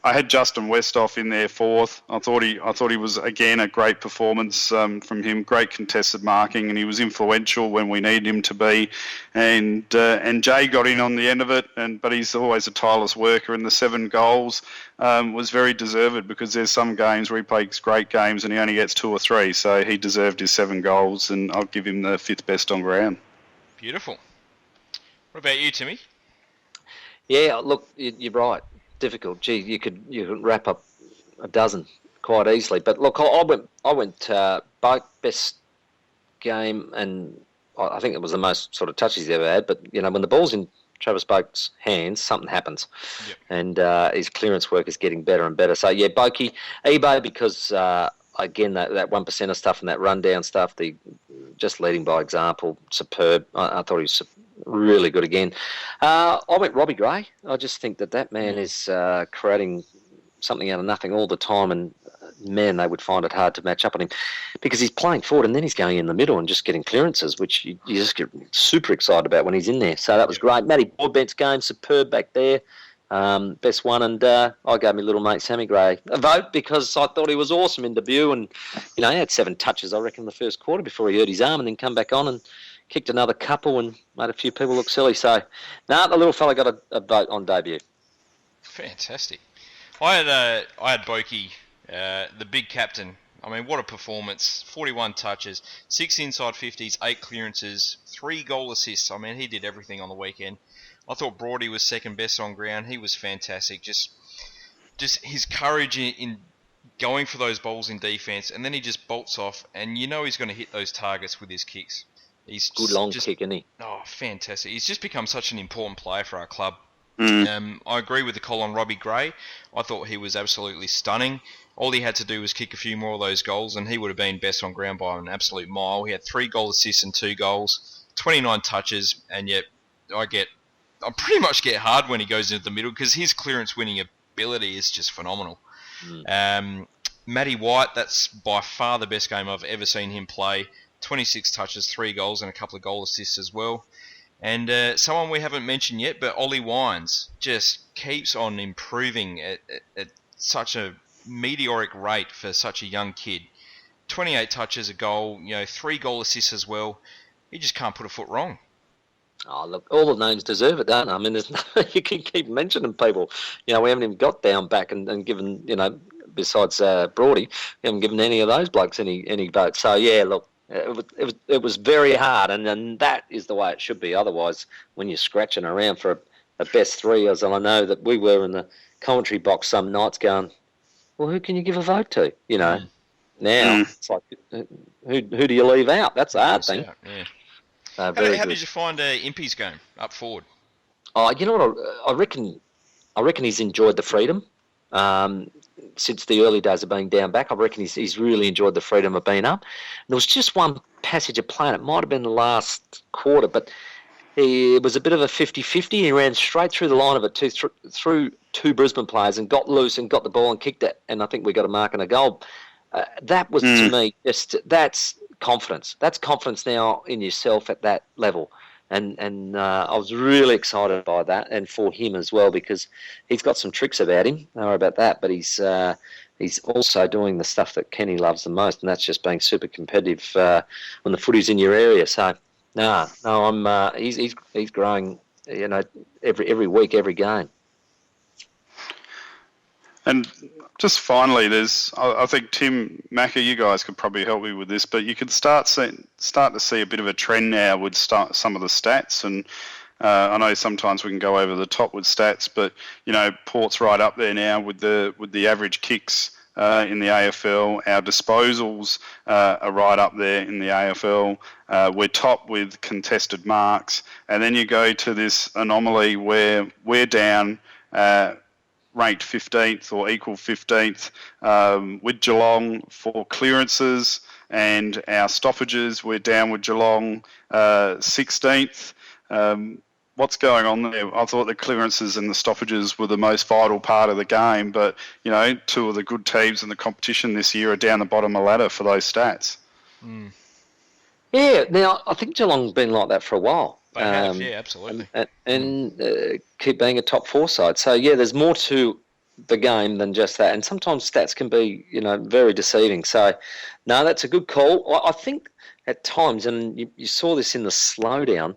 I had Justin Westhoff in there fourth. I thought he was, again, a great performance from him, great contested marking, and he was influential when we needed him to be. And Jay got in on the end of it, but he's always a tireless worker, and the 7 goals was very deserved, because there's some games where he plays great games and he only gets 2 or 3, so he deserved his 7 goals, and I'll give him the 5th best on ground. Beautiful. What about you, Timmy? Yeah, look, you're right. Difficult. Gee, you could wrap up a dozen quite easily. But look, I went Boak best game, and I think it was the most sort of touches he's ever had. But when the ball's in Travis Boak's hands, something happens, yep. And his clearance work is getting better and better. So yeah, Boakey, eBay, because again that 1% of stuff and that rundown stuff, the just leading by example, superb. I thought he was really good again. I went Robbie Gray. I just think that man is creating something out of nothing all the time, and man, they would find it hard to match up on him, because he's playing forward and then he's going in the middle and just getting clearances, which you just get super excited about when he's in there. So that was great. Matty Broadbent's game, superb back there. best one, and I gave my little mate Sammy Gray a vote because I thought he was awesome in debut, and he had 7 touches, I reckon, in the first quarter before he hurt his arm, and then come back on and kicked another couple and made a few people look silly. So, the little fella got a vote on debut. Fantastic. I had Boki, the big captain. I mean, what a performance. 41 touches, 6 inside 50s, 8 clearances, 3 goal assists. I mean, he did everything on the weekend. I thought Brody was second best on ground. He was fantastic. Just his courage in going for those balls in defence, and then he just bolts off, and he's going to hit those targets with his kicks. He's good long kick, isn't he? Oh, fantastic. He's just become such an important player for our club. Mm. I agree with the call on Robbie Gray. I thought he was absolutely stunning. All he had to do was kick a few more of those goals, and he would have been best on ground by an absolute mile. He had 3 goal assists and 2 goals, 29 touches, and yet I pretty much get hard when he goes into the middle because his clearance winning ability is just phenomenal. Matty White, that's by far the best game I've ever seen him play. 26 touches, 3 goals, and a couple of goal assists as well. And someone we haven't mentioned yet, but Ollie Wines just keeps on improving at such a meteoric rate for such a young kid. 28 touches, a goal, 3 goal assists as well. He just can't put a foot wrong. Oh, look, all the names deserve it, don't they? I mean, you can keep mentioning people. We haven't even got down back and given, besides Brody, we haven't given any of those blokes any votes. So, yeah, look, it was very hard, and that is the way it should be. Otherwise, when you're scratching around for a best 3, as I know that we were in the commentary box some nights going, well, who can you give a vote to? Now it's like, who do you leave out? That's the hard thing. Yeah. How did you find Impey's game up forward? Oh, you know what? I reckon he's enjoyed the freedom since the early days of being down back. I reckon he's really enjoyed the freedom of being up. And there was just one passage of play, and it might have been the last quarter, but it was a bit of a 50-50. He ran straight through the line of it through 2 Brisbane players and got loose and got the ball and kicked it, and I think we got a mark and a goal. That was, to me, that's confidence. That's confidence now in yourself at that level. And I was really excited by that, and for him as well, because he's got some tricks about him. Don't worry about that, but he's also doing the stuff that Kenny loves the most, and that's just being super competitive when the footy's in your area. So, he's growing, every week, every game. And just finally, I think Tim, Macca, you guys could probably help me with this, but you could start to see a bit of a trend now with some of the stats. And I know sometimes we can go over the top with stats, but Port's right up there now with the average kicks in the AFL. Our disposals are right up there in the AFL. We're top with contested marks, and then you go to this anomaly where we're down. Ranked 15th or equal 15th with Geelong for clearances, and our stoppages, we're down with Geelong 16th. What's going on there? I thought the clearances and the stoppages were the most vital part of the game, but 2 of the good teams in the competition this year are down the bottom of the ladder for those stats. Yeah, now I think Geelong's been like that for a while. They have, yeah, absolutely. And keep being a top 4 side. So, yeah, there's more to the game than just that. And sometimes stats can be, very deceiving. So, no, that's a good call. I think at times, and you saw this in the slowdown,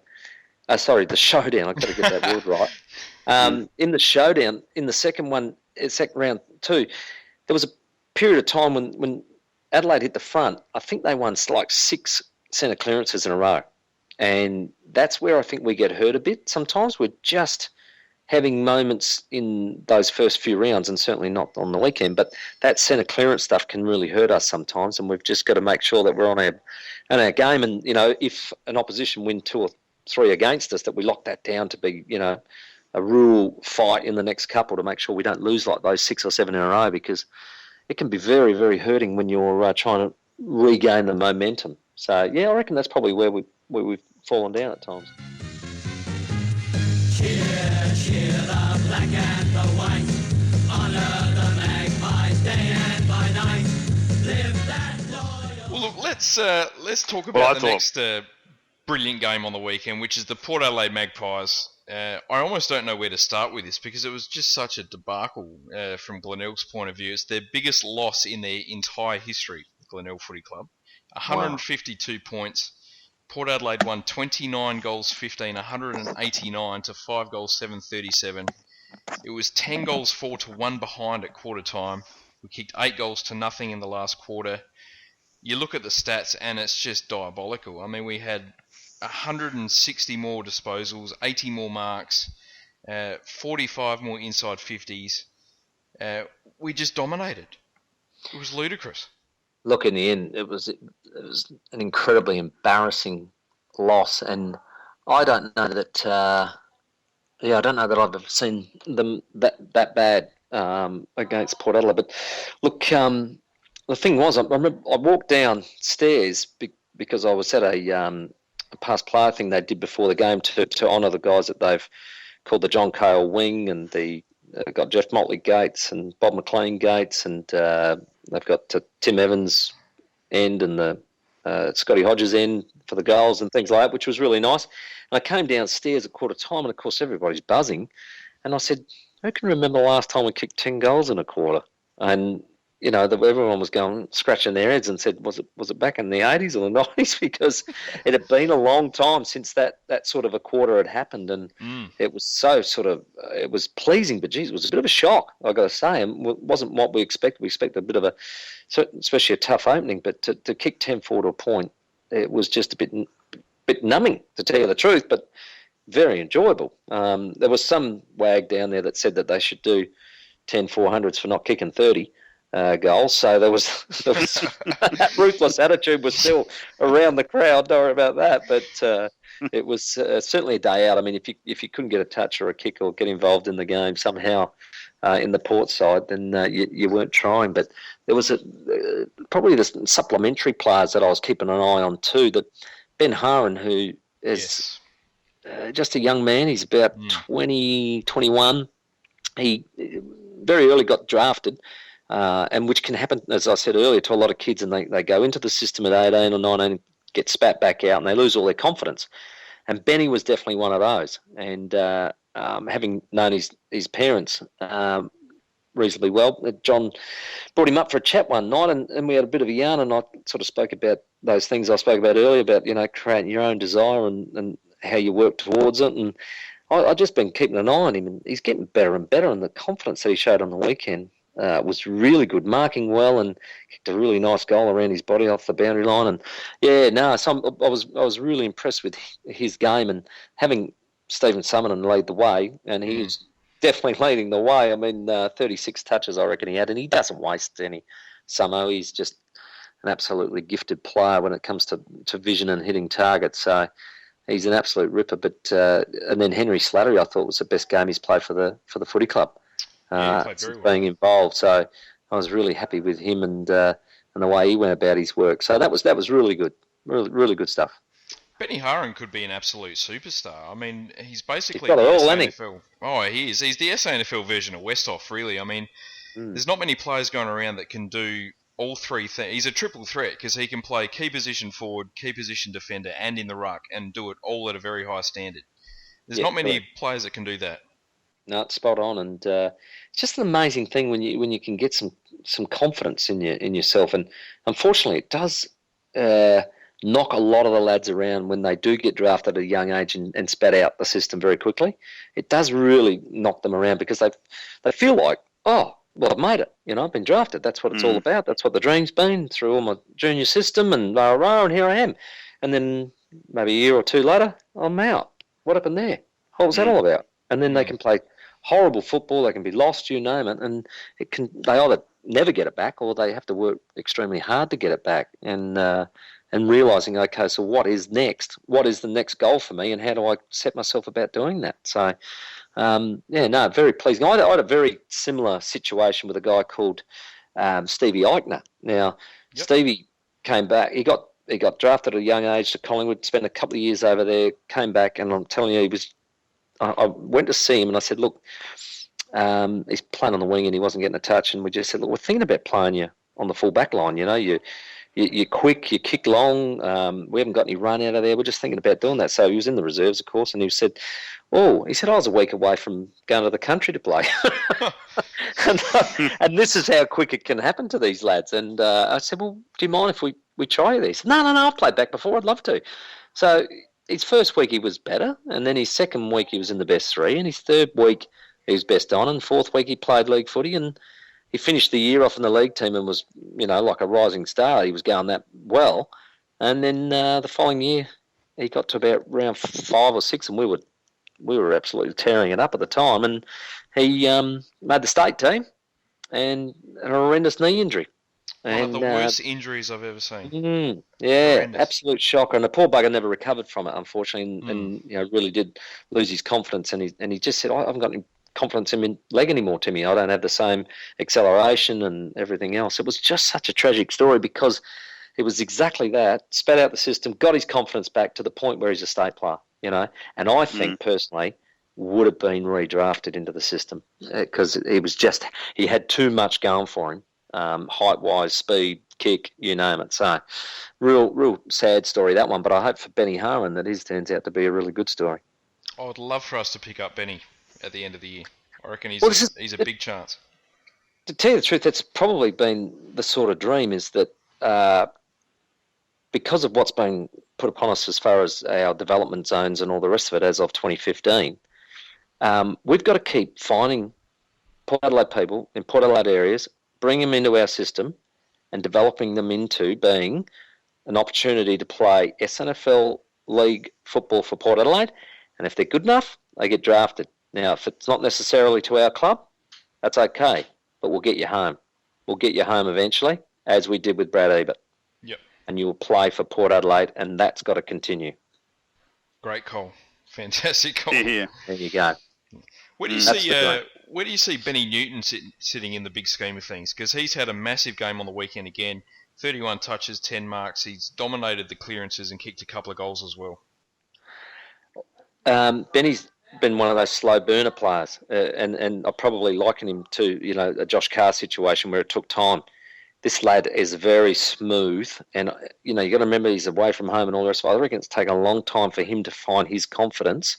the showdown, I've got to get that word right. In the showdown, in the second round 2, there was a period of time when Adelaide hit the front. I think they won like 6 centre clearances in a row. And that's where I think we get hurt a bit. Sometimes we're just having moments in those first few rounds, and certainly not on the weekend, but that centre clearance stuff can really hurt us sometimes, and we've just got to make sure that we're on our game. And, if an opposition win 2 or 3 against us, that we lock that down to be, a real fight in the next couple to make sure we don't lose like those 6 or 7 in a row, because it can be very, very hurting when you're trying to regain the momentum. So, yeah, I reckon that's probably where we've fallen down at times. Cheer, cheer the black and the white. Honour the Magpies day and by night. Live that loyal... Well, look, let's talk about next brilliant game on the weekend, which is the Port Adelaide Magpies I almost don't know where to start with this because it was just such a debacle from Glenelg's point of view. It's their biggest loss in their entire history, Glenelg Footy Club. 152 points. Port Adelaide won 29 goals 15, 189 to 5 goals 737. It was 10 goals 4-1 behind at quarter time. We kicked 8 goals to nothing in the last quarter. You look at the stats and it's just diabolical. I mean, we had 160 more disposals, 80 more marks, 45 more inside 50s. We just dominated. It was ludicrous. Look, in the end, it was an incredibly embarrassing loss, and I don't know that. I don't know that I've ever seen them that bad against Port Adelaide. But look, the thing was, I remember I walked downstairs because I was at a past player thing they did before the game to honour the guys that they've called the John Cale Wing, and got Jeff Motley Gates and Bob McLean Gates, and they've got Tim Evans end and the Scotty Hodges end for the goals and things like that, which was really nice. And I came downstairs at quarter time, and of course everybody's buzzing, and I said, who can remember the last time we kicked 10 goals in a quarter? And you know, everyone was going, scratching their heads and said, was it back in the 80s or the 90s? Because it had been a long time since that sort of a quarter had happened. And it was so it was pleasing, but geez, it was a bit of a shock, I've got to say. And it wasn't what we expected. We expected a bit of especially a tough opening, but to kick 10-4 to a point, it was just a bit numbing, to tell you the truth, but very enjoyable. There was some wag down there that said that they should do 10-400s for not kicking 30. Goals, so there was that ruthless attitude was still around the crowd. Don't worry about that, but it was certainly a day out. I mean, if you couldn't get a touch or a kick or get involved in the game somehow in the Port side, then you weren't trying. But there was probably the supplementary players that I was keeping an eye on too. That Ben Haran, who is just a young man, he's about 20, 21. He very early got drafted. And which can happen, as I said earlier, to a lot of kids, and they go into the system at 18 or 19, get spat back out, and they lose all their confidence. And Benny was definitely one of those. And having known his parents reasonably well, John brought him up for a chat one night, and we had a bit of a yarn, and I sort of spoke about those things I spoke about earlier about, you know, creating your own desire and how you work towards it. And I've just been keeping an eye on him, and he's getting better and better, and the confidence that he showed on the weekend was really good, marking well, and kicked a really nice goal around his body off the boundary line. And I was really impressed with his game, and having Stephen Summerton lead the way, and he was definitely leading the way. I mean, 36 touches I reckon he had, and he doesn't waste any. Summo, he's just an absolutely gifted player when it comes to vision and hitting targets. So he's an absolute ripper. But and then Henry Slattery, I thought was the best game he's played for the footy club. Being involved, so I was really happy with him and the way he went about his work. So that was really good, really good stuff. Benny Haran could be an absolute superstar. I mean, he's basically the SANFL. Oh, he is. He's the SANFL version of Westhoff, really. I mean, there's not many players going around that can do all three things. He's a triple threat because he can play key position forward, key position defender, and in the ruck, and do it all at a very high standard. There's not many players that can do that. No, it's spot on, and it's just an amazing thing when you can get some confidence in yourself. And unfortunately, it does knock a lot of the lads around when they do get drafted at a young age and spat out the system very quickly. It does really knock them around because they feel like, oh, well, I've made it. You know, I've been drafted. That's what it's all about. That's what the dream's been through all my junior system and and here I am. And then maybe a year or two later, I'm out. What happened there? What was that all about? And then they can play horrible football, they can be lost, you name it, and they either never get it back or they have to work extremely hard to get it back. And realising, okay, so what is next? What is the next goal for me, and how do I set myself about doing that? So, very pleasing. I had a very similar situation with a guy called Stevie Eichner. Now, Stevie came back. He got drafted at a young age to Collingwood, spent a couple of years over there, came back, and I'm telling you, I went to see him and I said, look, he's playing on the wing and he wasn't getting a touch, and we just said, look, we're thinking about playing you on the full back line. You know, you're you're quick, you kick long. We haven't got any run out of there. We're just thinking about doing that. So he was in the reserves, of course, and he said, I was a week away from going to the country to play. and this is how quick it can happen to these lads. And I said, well, do you mind if we try this? No, I've played back before. I'd love to. So his first week he was better, and then his second week he was in the best three, and his third week he was best on, and fourth week he played league footy, and he finished the year off in the league team and was, like a rising star. He was going that well. And then the following year he got to about round 5 or 6, and we were absolutely tearing it up at the time. And he made the state team and a horrendous knee injury. One of the worst injuries I've ever seen. Horrendous. Absolute shocker. And the poor bugger never recovered from it, unfortunately, and really did lose his confidence. And he just said, I haven't got any confidence in my leg anymore, Timmy. I don't have the same acceleration and everything else. It was just such a tragic story because it was exactly that. Spat out the system, got his confidence back to the point where he's a state player, And I think personally would have been redrafted into the system because he had too much going for him. Height-wise, speed, kick, you name it. So, real sad story, that one. But I hope for Benny Harlan that his turns out to be a really good story. I would love for us to pick up Benny at the end of the year. I reckon he's a big chance. To tell you the truth, that's probably been the sort of dream, is that because of what's been put upon us as far as our development zones and all the rest of it as of 2015, we've got to keep finding Port Adelaide people in Port Adelaide areas, bring them into our system and developing them into being an opportunity to play SANFL league football for Port Adelaide. And if they're good enough, they get drafted. Now, if it's not necessarily to our club, that's okay, but we'll get you home. We'll get you home eventually, as we did with Brad Ebert. Yep. And you will play for Port Adelaide, and that's got to continue. Great call. Fantastic call. Yeah. There you go. Where do you see Benny Newton sitting in the big scheme of things? Because he's had a massive game on the weekend again. 31 touches, 10 marks. He's dominated the clearances and kicked a couple of goals as well. Benny's been one of those slow burner players, and I probably liken him to a Josh Carr situation where it took time. This lad is very smooth, and you got to remember he's away from home and all the rest of it. I reckon it's taken a long time for him to find his confidence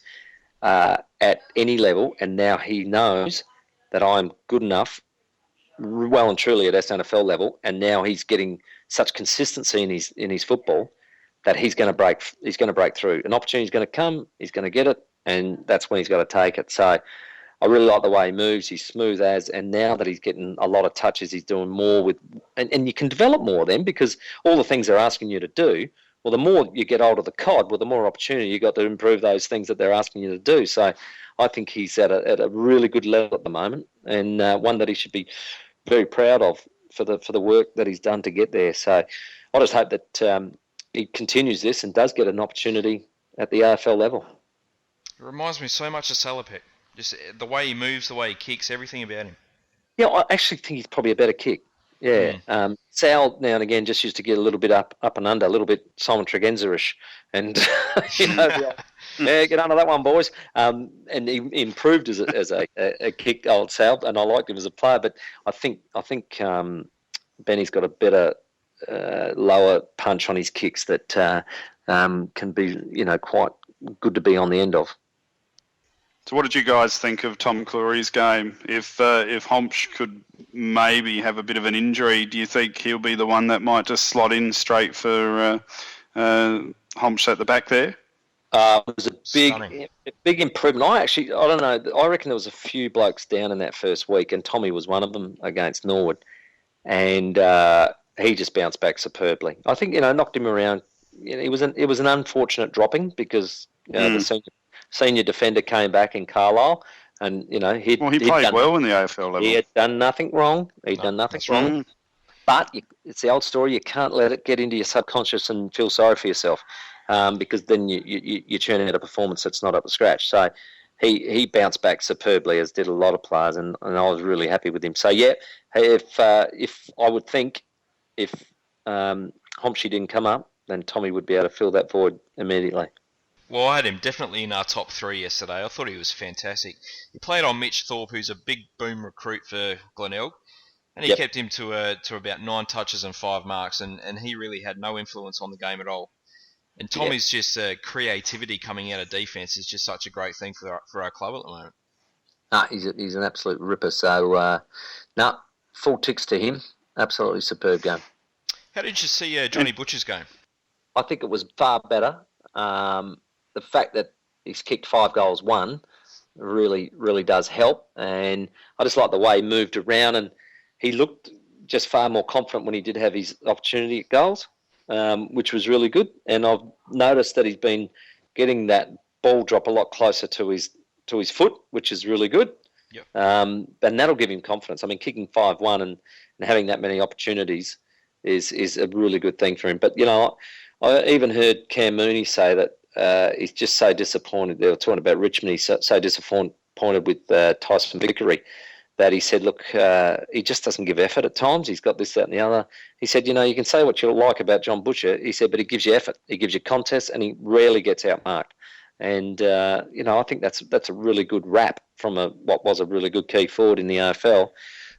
at any level, and now he knows that I'm good enough, well and truly at SANFL level, and now he's getting such consistency in his football that he's going to break through. An opportunity is going to come, he's going to get it, and that's when he's got to take it. So I really like the way he moves. He's smooth as, and now that he's getting a lot of touches, he's doing more with, and you can develop more of them because all the things they're asking you to do, well, the more you get hold of the cod, well, the more opportunity you got to improve those things that they're asking you to do. So I think he's at a really good level at the moment, and one that he should be very proud of for the work that he's done to get there. So I just hope that he continues this and does get an opportunity at the AFL level. It reminds me so much of Salopek. Just the way he moves, the way he kicks, everything about him. Yeah, I actually think he's probably a better kick. Yeah. Sal now and again just used to get a little bit up and under, a little bit Simon Tregenza-ish. And, get under that one, boys. And he improved as a kick, old Sal, and I liked him as a player. But I think Benny's got a better lower punch on his kicks that can be, quite good to be on the end of. So what did you guys think of Tom Cleary's game? If Homsch could maybe have a bit of an injury, do you think he'll be the one that might just slot in straight for Homsch at the back there? It was a big improvement. I don't know. I reckon there was a few blokes down in that first week, and Tommy was one of them against Norwood, and he just bounced back superbly. I think knocked him around. It was an unfortunate dropping because the senior defender came back in Carlisle, and he played well in the AFL level. He had done nothing wrong. But it's the old story. You can't let it get into your subconscious and feel sorry for yourself, because then you churn out a performance that's not up to scratch. So he bounced back superbly, as did a lot of players, and I was really happy with him. So yeah, if I would think if Homshi didn't come up, then Tommy would be able to fill that void immediately. Well, I had him definitely in our top 3 yesterday. I thought he was fantastic. He played on Mitch Thorpe, who's a big boom recruit for Glenelg. And he kept him to about 9 touches and 5 marks, and he really had no influence on the game at all. And Tommy's just creativity coming out of defence is just such a great thing for our club at the moment. He's an absolute ripper. So, full ticks to him. Absolutely superb game. How did you see Johnny Butcher's game? I think it was far better. The fact that he's kicked 5 goals, 1, really, really does help. And I just like the way he moved around, and he looked just far more confident when he did have his opportunity at goals, which was really good. And I've noticed that he's been getting that ball drop a lot closer to his foot, which is really good. Yep. And that'll give him confidence. I mean, kicking 5-1 and having that many opportunities is a really good thing for him. But, I even heard Cam Mooney say that he's just so disappointed. They were talking about Richmond. He's so disappointed with Tyson Vickery that he said, look, he just doesn't give effort at times. He's got this, that and the other. He said, you can say what you like about John Butcher. He said, but he gives you effort. He gives you contests, and he rarely gets outmarked. And, I think that's a really good rap from what was a really good key forward in the AFL.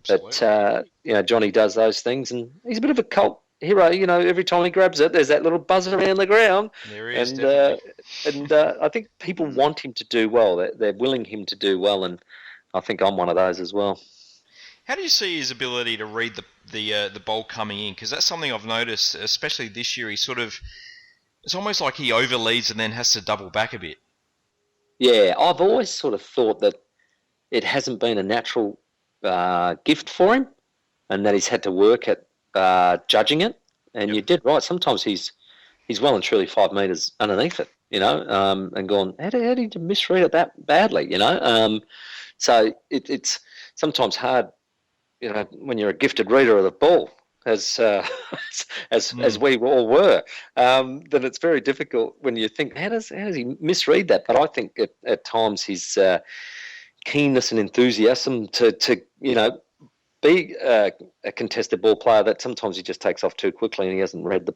Absolutely. But, Johnny does those things, and he's a bit of a cult hero. Every time he grabs it, there's that little buzz around the ground. There he is, and I think people want him to do well. They're willing him to do well, and I think I'm one of those as well. How do you see his ability to read the ball coming in? Because that's something I've noticed, especially this year. It's almost like he overleads and then has to double back a bit. Yeah, I've always sort of thought that it hasn't been a natural gift for him, and that he's had to work at judging it. And you did right. Sometimes he's well and truly 5 metres underneath it, and gone, how did you misread it that badly, So it's sometimes hard, when you're a gifted reader of the ball, as we all were, then it's very difficult when you think, how does he misread that? But I think at times his keenness and enthusiasm to be a contested ball player, that sometimes he just takes off too quickly and he hasn't read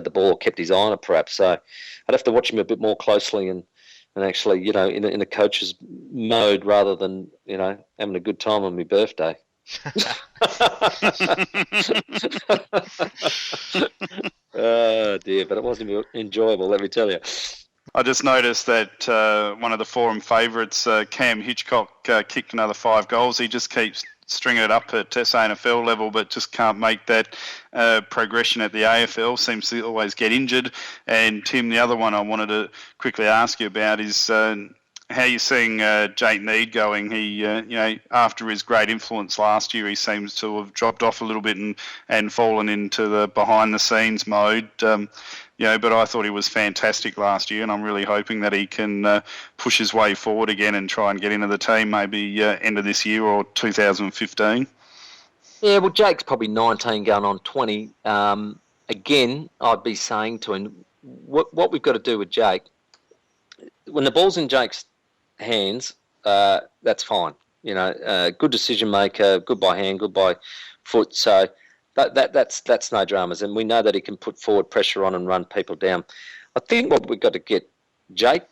the ball or kept his eye on it perhaps. So I'd have to watch him a bit more closely and actually, in a coach's mode rather than, having a good time on my birthday. Oh dear, but it wasn't enjoyable, let me tell you. I just noticed that one of the forum favourites, Cam Hitchcock, kicked another 5 goals. He just keeps stringing it up at SANFL level, but just can't make that progression at the AFL. Seems to always get injured. And Tim, the other one I wanted to quickly ask you about is how you're seeing Jake Need going. He, after his great influence last year, he seems to have dropped off a little bit and fallen into the behind-the-scenes mode. But I thought he was fantastic last year, and I'm really hoping that he can push his way forward again and try and get into the team maybe end of this year or 2015. Yeah, well, Jake's probably 19 going on 20. Again, I'd be saying to him, what we've got to do with Jake, when the ball's in Jake's hands, that's fine. Good decision maker, good by hand, good by foot. So that's no dramas, and we know that he can put forward pressure on and run people down. I think what we've got to get Jake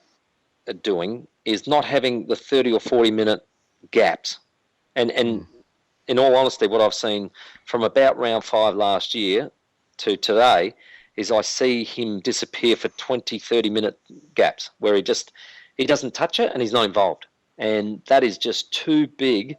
doing is not having the 30 or 40 minute gaps. And in all honesty, what I've seen from about round 5 last year to today is I see him disappear for 20, 30 minute gaps where he doesn't touch it and he's not involved. And that is just too big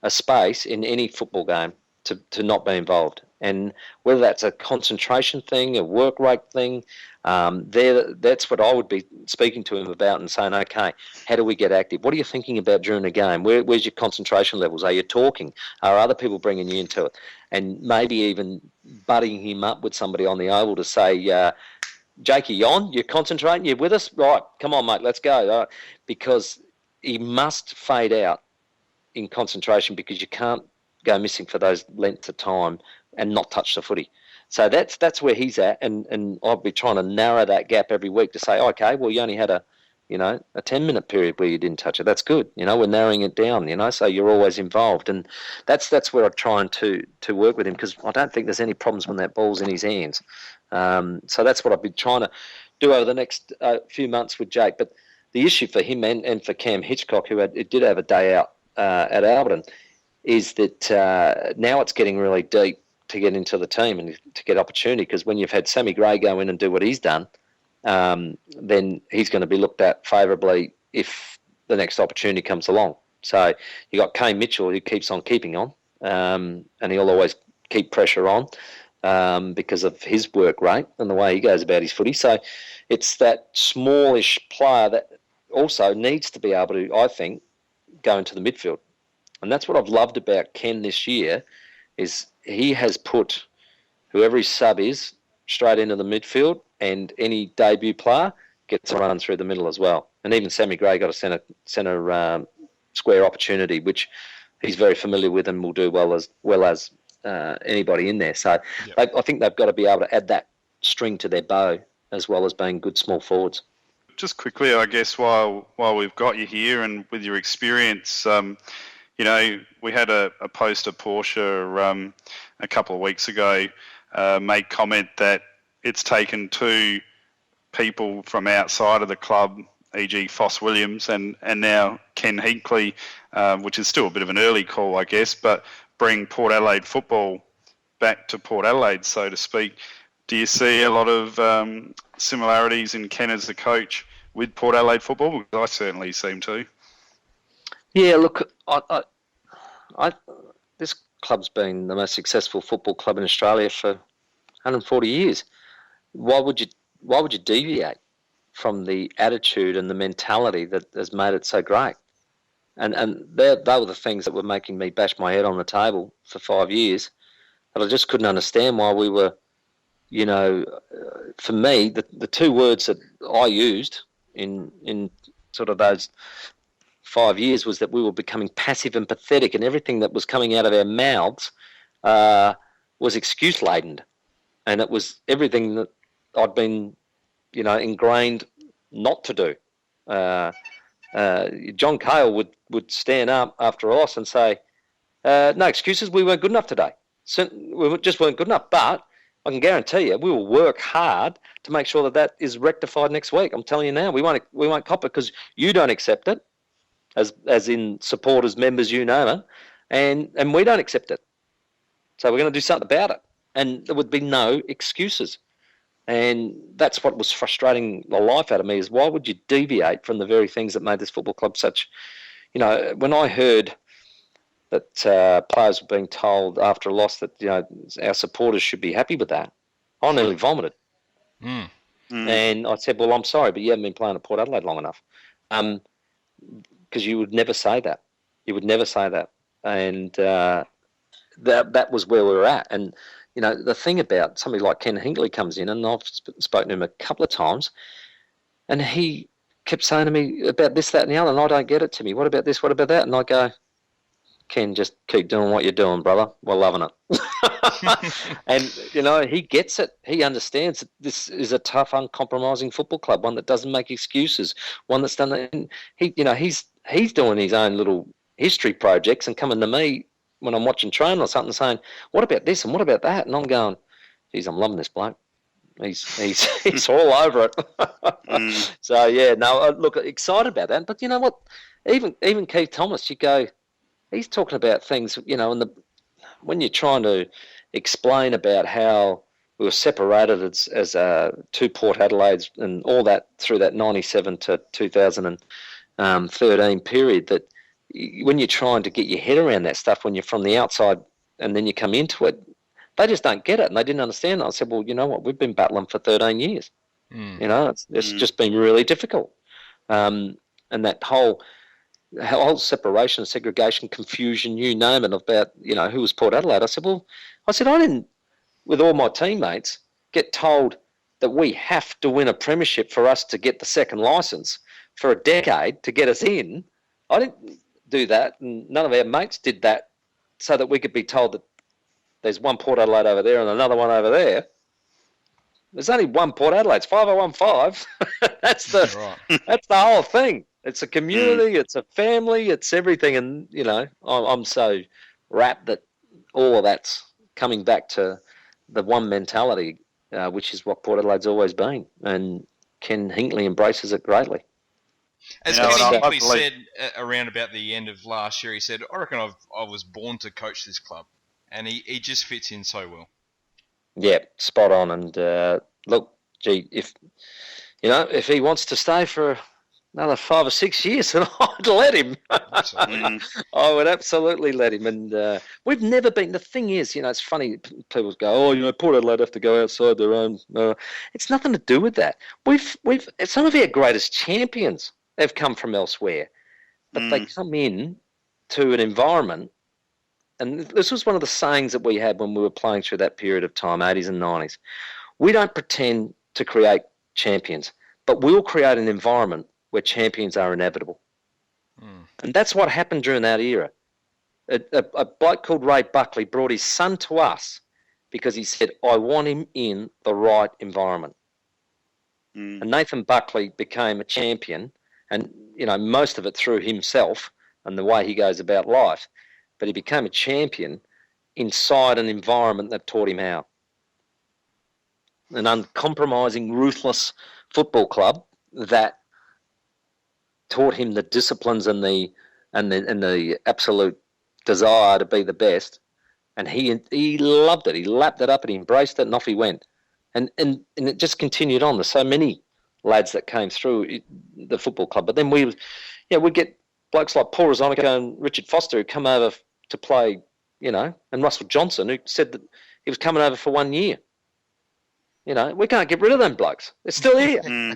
a space in any football game to not be involved. And whether that's a concentration thing, a work rate thing, that's what I would be speaking to him about and saying, okay, how do we get active? What are you thinking about during the game? Where's your concentration levels? Are you talking? Are other people bringing you into it? And maybe even butting him up with somebody on the oval to say, Jake, you on? You're concentrating? You're with us? Right, come on, mate, let's go. Because he must fade out in concentration because you can't go missing for those lengths of time and not touch the footy. So that's where he's at, and I'll be trying to narrow that gap every week to say, okay, well, you only had a 10-minute period where you didn't touch it. That's good. We're narrowing it down, so you're always involved. And that's where I'm trying to work with him, because I don't think there's any problems when that ball's in his hands. So that's what I've been trying to do over the next few months with Jake. But the issue for him and for Cam Hitchcock, who did have a day out at Alberton, is that now it's getting really deep to get into the team and to get opportunity, because when you've had Sammy Gray go in and do what he's done, then he's going to be looked at favourably if the next opportunity comes along. So you got Kane Mitchell, who keeps on keeping on, and he'll always keep pressure on because of his work rate and the way he goes about his footy. So it's that smallish player that also needs to be able to, I think, go into the midfield. And that's what I've loved about Ken this year, is he has put whoever his sub is straight into the midfield, and any debut player gets a run through the middle as well. And even Sammy Gray got a centre square opportunity, which he's very familiar with and will do well as anybody in there. So I think they've got to be able to add that string to their bow, as well as being good small forwards. Just quickly, I guess, while we've got you here and with your experience, we had a poster, Porsche, a couple of weeks ago, made comment that it's taken two people from outside of the club, e.g. Foss Williams and now Ken Hinkley, which is still a bit of an early call, I guess, but bring Port Adelaide football back to Port Adelaide, so to speak. Do you see a lot of similarities in Ken as the coach with Port Adelaide football? Because I certainly seem to. Yeah, look, this club's been the most successful football club in Australia for 140 years. Why would you deviate from the attitude and the mentality that has made it so great? And they were the things that were making me bash my head on the table for 5 years. But I just couldn't understand why we were, for me, the two words that I used in sort of those 5 years was that we were becoming passive and pathetic, and everything that was coming out of our mouths was excuse-laden. And it was everything that I'd been, ingrained not to do. John Cale would stand up after a loss and say, no excuses, we weren't good enough today. We just weren't good enough. But I can guarantee you, we will work hard to make sure that is rectified next week. I'm telling you now, we won't cop it because you don't accept it, as in supporters, members, and we don't accept it. So we're going to do something about it. And there would be no excuses. And that's what was frustrating the life out of me, is why would you deviate from the very things that made this football club such, when I heard that players were being told after a loss that, our supporters should be happy with that, I nearly vomited. And I said, well, I'm sorry, but you haven't been playing at Port Adelaide long enough. Because you would never say that. You would never say that. And that was where we were at. And, the thing about somebody like Ken Hinkley comes in, and I've spoken to him a couple of times, and he kept saying to me about this, that, and the other, and I don't get it, Timmy. What about this? What about that? And I go, Ken, just keep doing what you're doing, brother. We're loving it. And, he gets it. He understands that this is a tough, uncompromising football club, one that doesn't make excuses, one that's done that. And he's doing his own little history projects and coming to me when I'm watching training or something saying, what about this and what about that? And I'm going, geez, I'm loving this bloke. He's all over it. So, yeah, no, look, excited about that. But you know what? Even Keith Thomas, you go, he's talking about things, when you're trying to explain about how we were separated as two Port Adelaides and all that through that 97 to 2013 period, that when you're trying to get your head around that stuff, when you're from the outside and then you come into it, they just don't get it, and they didn't understand it. I said, well, you know what? We've been battling for 13 years. It's just been really difficult. And that whole separation, segregation, confusion, you name it, about, who was Port Adelaide. I said, I didn't, with all my teammates, get told that we have to win a premiership for us to get the second licence for a decade to get us in. I didn't do that, and none of our mates did that, so that we could be told that there's one Port Adelaide over there and another one over there. There's only one Port Adelaide. It's 5015. That's the whole thing. It's a community, it's a family, it's everything. And, I'm so rapt that all of that's coming back to the one mentality, which is what Port Adelaide's always been. And Ken Hinkley embraces it greatly. As You know, Kenny and I Hinkley believe- said around about the end of last year, he said, I reckon I was born to coach this club. And he just fits in so well. Yeah, spot on. And look, gee, if he wants to stay for another 5 or 6 years, then I'd let him. Absolutely. I would absolutely let him. And we've never been. The thing is, it's funny. People go, Port Adelaide have to go outside their own. It's nothing to do with that. We've some of our greatest champions have come from elsewhere, but they come in to an environment. And this was one of the sayings that we had when we were playing through that period of time, 80s and 90s. We don't pretend to create champions, but we'll create an environment where champions are inevitable. And that's what happened during that era. A bloke called Ray Buckley brought his son to us because he said, I want him in the right environment. And Nathan Buckley became a champion, and most of it through himself and the way he goes about life. But he became a champion inside an environment that taught him how. An uncompromising, ruthless football club that taught him the disciplines and the absolute desire to be the best. And he loved it. He lapped it up and he embraced it, and off he went. And it just continued on. There's so many lads that came through the football club. But then we'd get blokes like Paul Rosonico and Richard Foster who come over to play, and Russell Johnson, who said that he was coming over for 1 year. We can't get rid of them blokes. They're still here. They're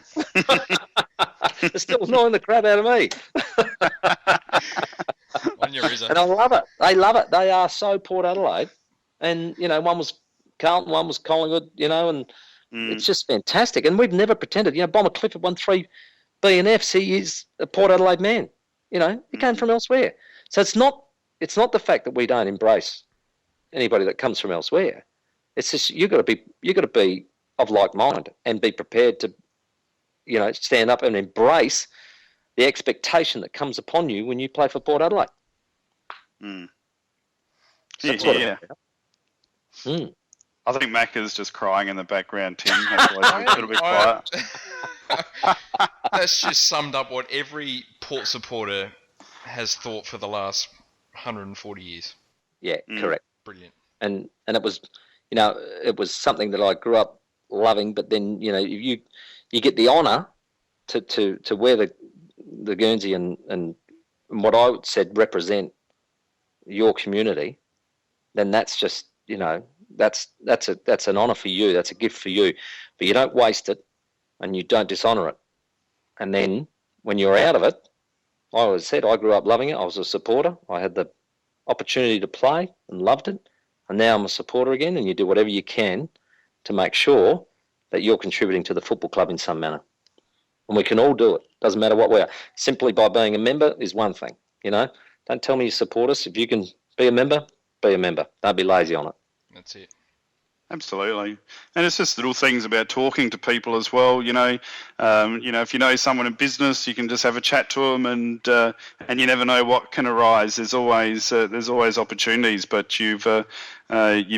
still annoying the crap out of me. And I love it. They love it. They are so Port Adelaide. And, one was Carlton, one was Collingwood, and it's just fantastic. And we've never pretended. Bomber Clifford won 3 B&Fs. He is a Port Adelaide man. He came from elsewhere. So it's not the fact that we don't embrace anybody that comes from elsewhere. It's just you've got to be of like mind and be prepared to, stand up and embrace the expectation that comes upon you when you play for Port Adelaide. Yeah. I think Macca's just crying in the background, Tim. That's why it's a little bit quiet. That's just summed up what every Port supporter has thought for the last 140 years. Yeah, correct. Brilliant. And it was, it was something that I grew up loving. But then, you get the honour to wear the Guernsey and what I said represent your community. Then that's just, that's an honour for you. That's a gift for you. But you don't waste it, and you don't dishonour it. And then when you're out of it, I always said I grew up loving it. I was a supporter. I had the opportunity to play and loved it. And now I'm a supporter again, and you do whatever you can to make sure that you're contributing to the football club in some manner. And we can all do it. Doesn't matter what we are. Simply by being a member is one thing, Don't tell me you support us. If you can be a member, be a member. Don't be lazy on it. That's it. Absolutely. And it's just little things about talking to people as well. If you know someone in business, you can just have a chat to them, and you never know what can arise. There's always opportunities, but you've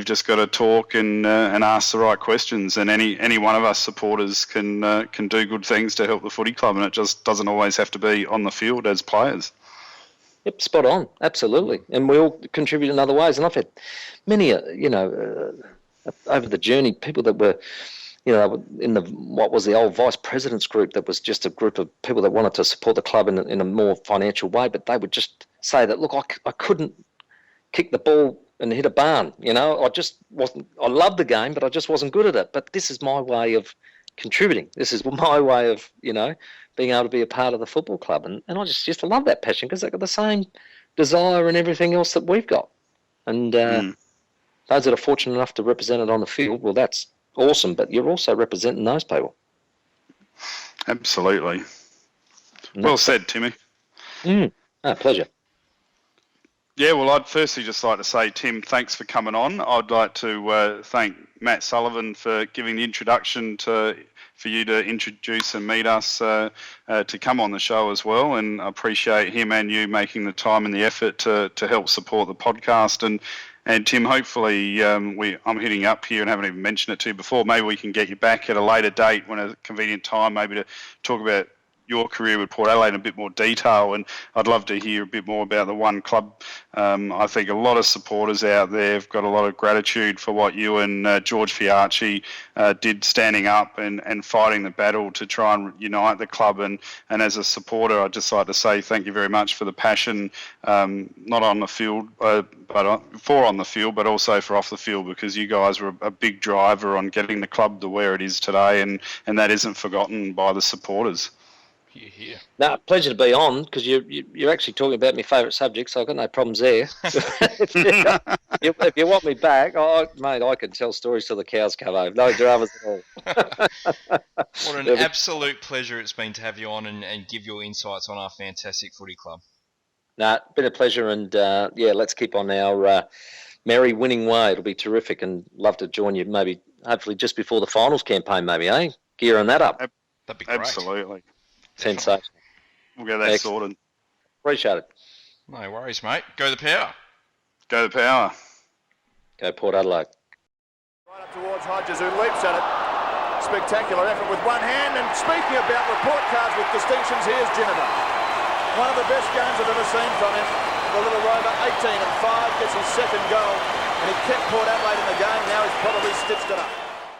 just got to talk and ask the right questions. And any one of us supporters can do good things to help the footy club, and it just doesn't always have to be on the field as players. Yep, spot on. Absolutely. And we all contribute in other ways. And I've had many, over the journey, people that were, in what was the old vice president's group, that was just a group of people that wanted to support the club in a more financial way, but they would just say that, look, I couldn't kick the ball and hit a barn, I just wasn't, I loved the game, but I just wasn't good at it. But this is my way of contributing. This is my way of, being able to be a part of the football club. And I just used to love that passion because they've got the same desire and everything else that we've got. And those that are fortunate enough to represent it on the field, well, that's awesome, but you're also representing those people. Absolutely. Well said, Timmy. Pleasure. Yeah, well, I'd firstly just like to say, Tim, thanks for coming on. I'd like to thank Matt Sullivan for giving the introduction for you to introduce and meet us to come on the show as well. And I appreciate him and you making the time and the effort to help support the podcast. And Tim, hopefully I'm hitting up here and haven't even mentioned it to you before. Maybe we can get you back at a later date when a convenient time, maybe to talk about your career with Port Adelaide in a bit more detail, and I'd love to hear a bit more about the OneClub. I think a lot of supporters out there have got a lot of gratitude for what you and George Fiarchi did, standing up and fighting the battle to try and unite the club. And as a supporter, I'd just like to say thank you very much for the passion, not on the field, but for on the field, but also for off the field, because you guys were a big driver on getting the club to where it is today, and that isn't forgotten by the supporters. Here. No, pleasure to be on, because you're actually talking about my favourite subject, so I've got no problems there. If you want me back, mate, I can tell stories till the cows come home. No dramas at all. What an absolute pleasure it's been to have you on and give your insights on our fantastic footy club. No, been a pleasure, and let's keep on our merry winning way. It'll be terrific, and love to join you maybe, hopefully just before the finals campaign, maybe, eh? Gearing that up. That'd be great. Absolutely. Sensational. We'll get that sorted. Appreciate it. No worries, mate. Go the Power. Go the Power. Go Port Adelaide. Right up towards Hodges, who leaps at it. Spectacular effort with one hand. And speaking about report cards with distinctions, here's Ginever. One of the best games I've ever seen from him. The little rover, 18 and 5, gets his second goal. And he kept Port Adelaide in the game. Now he's probably stitched it up.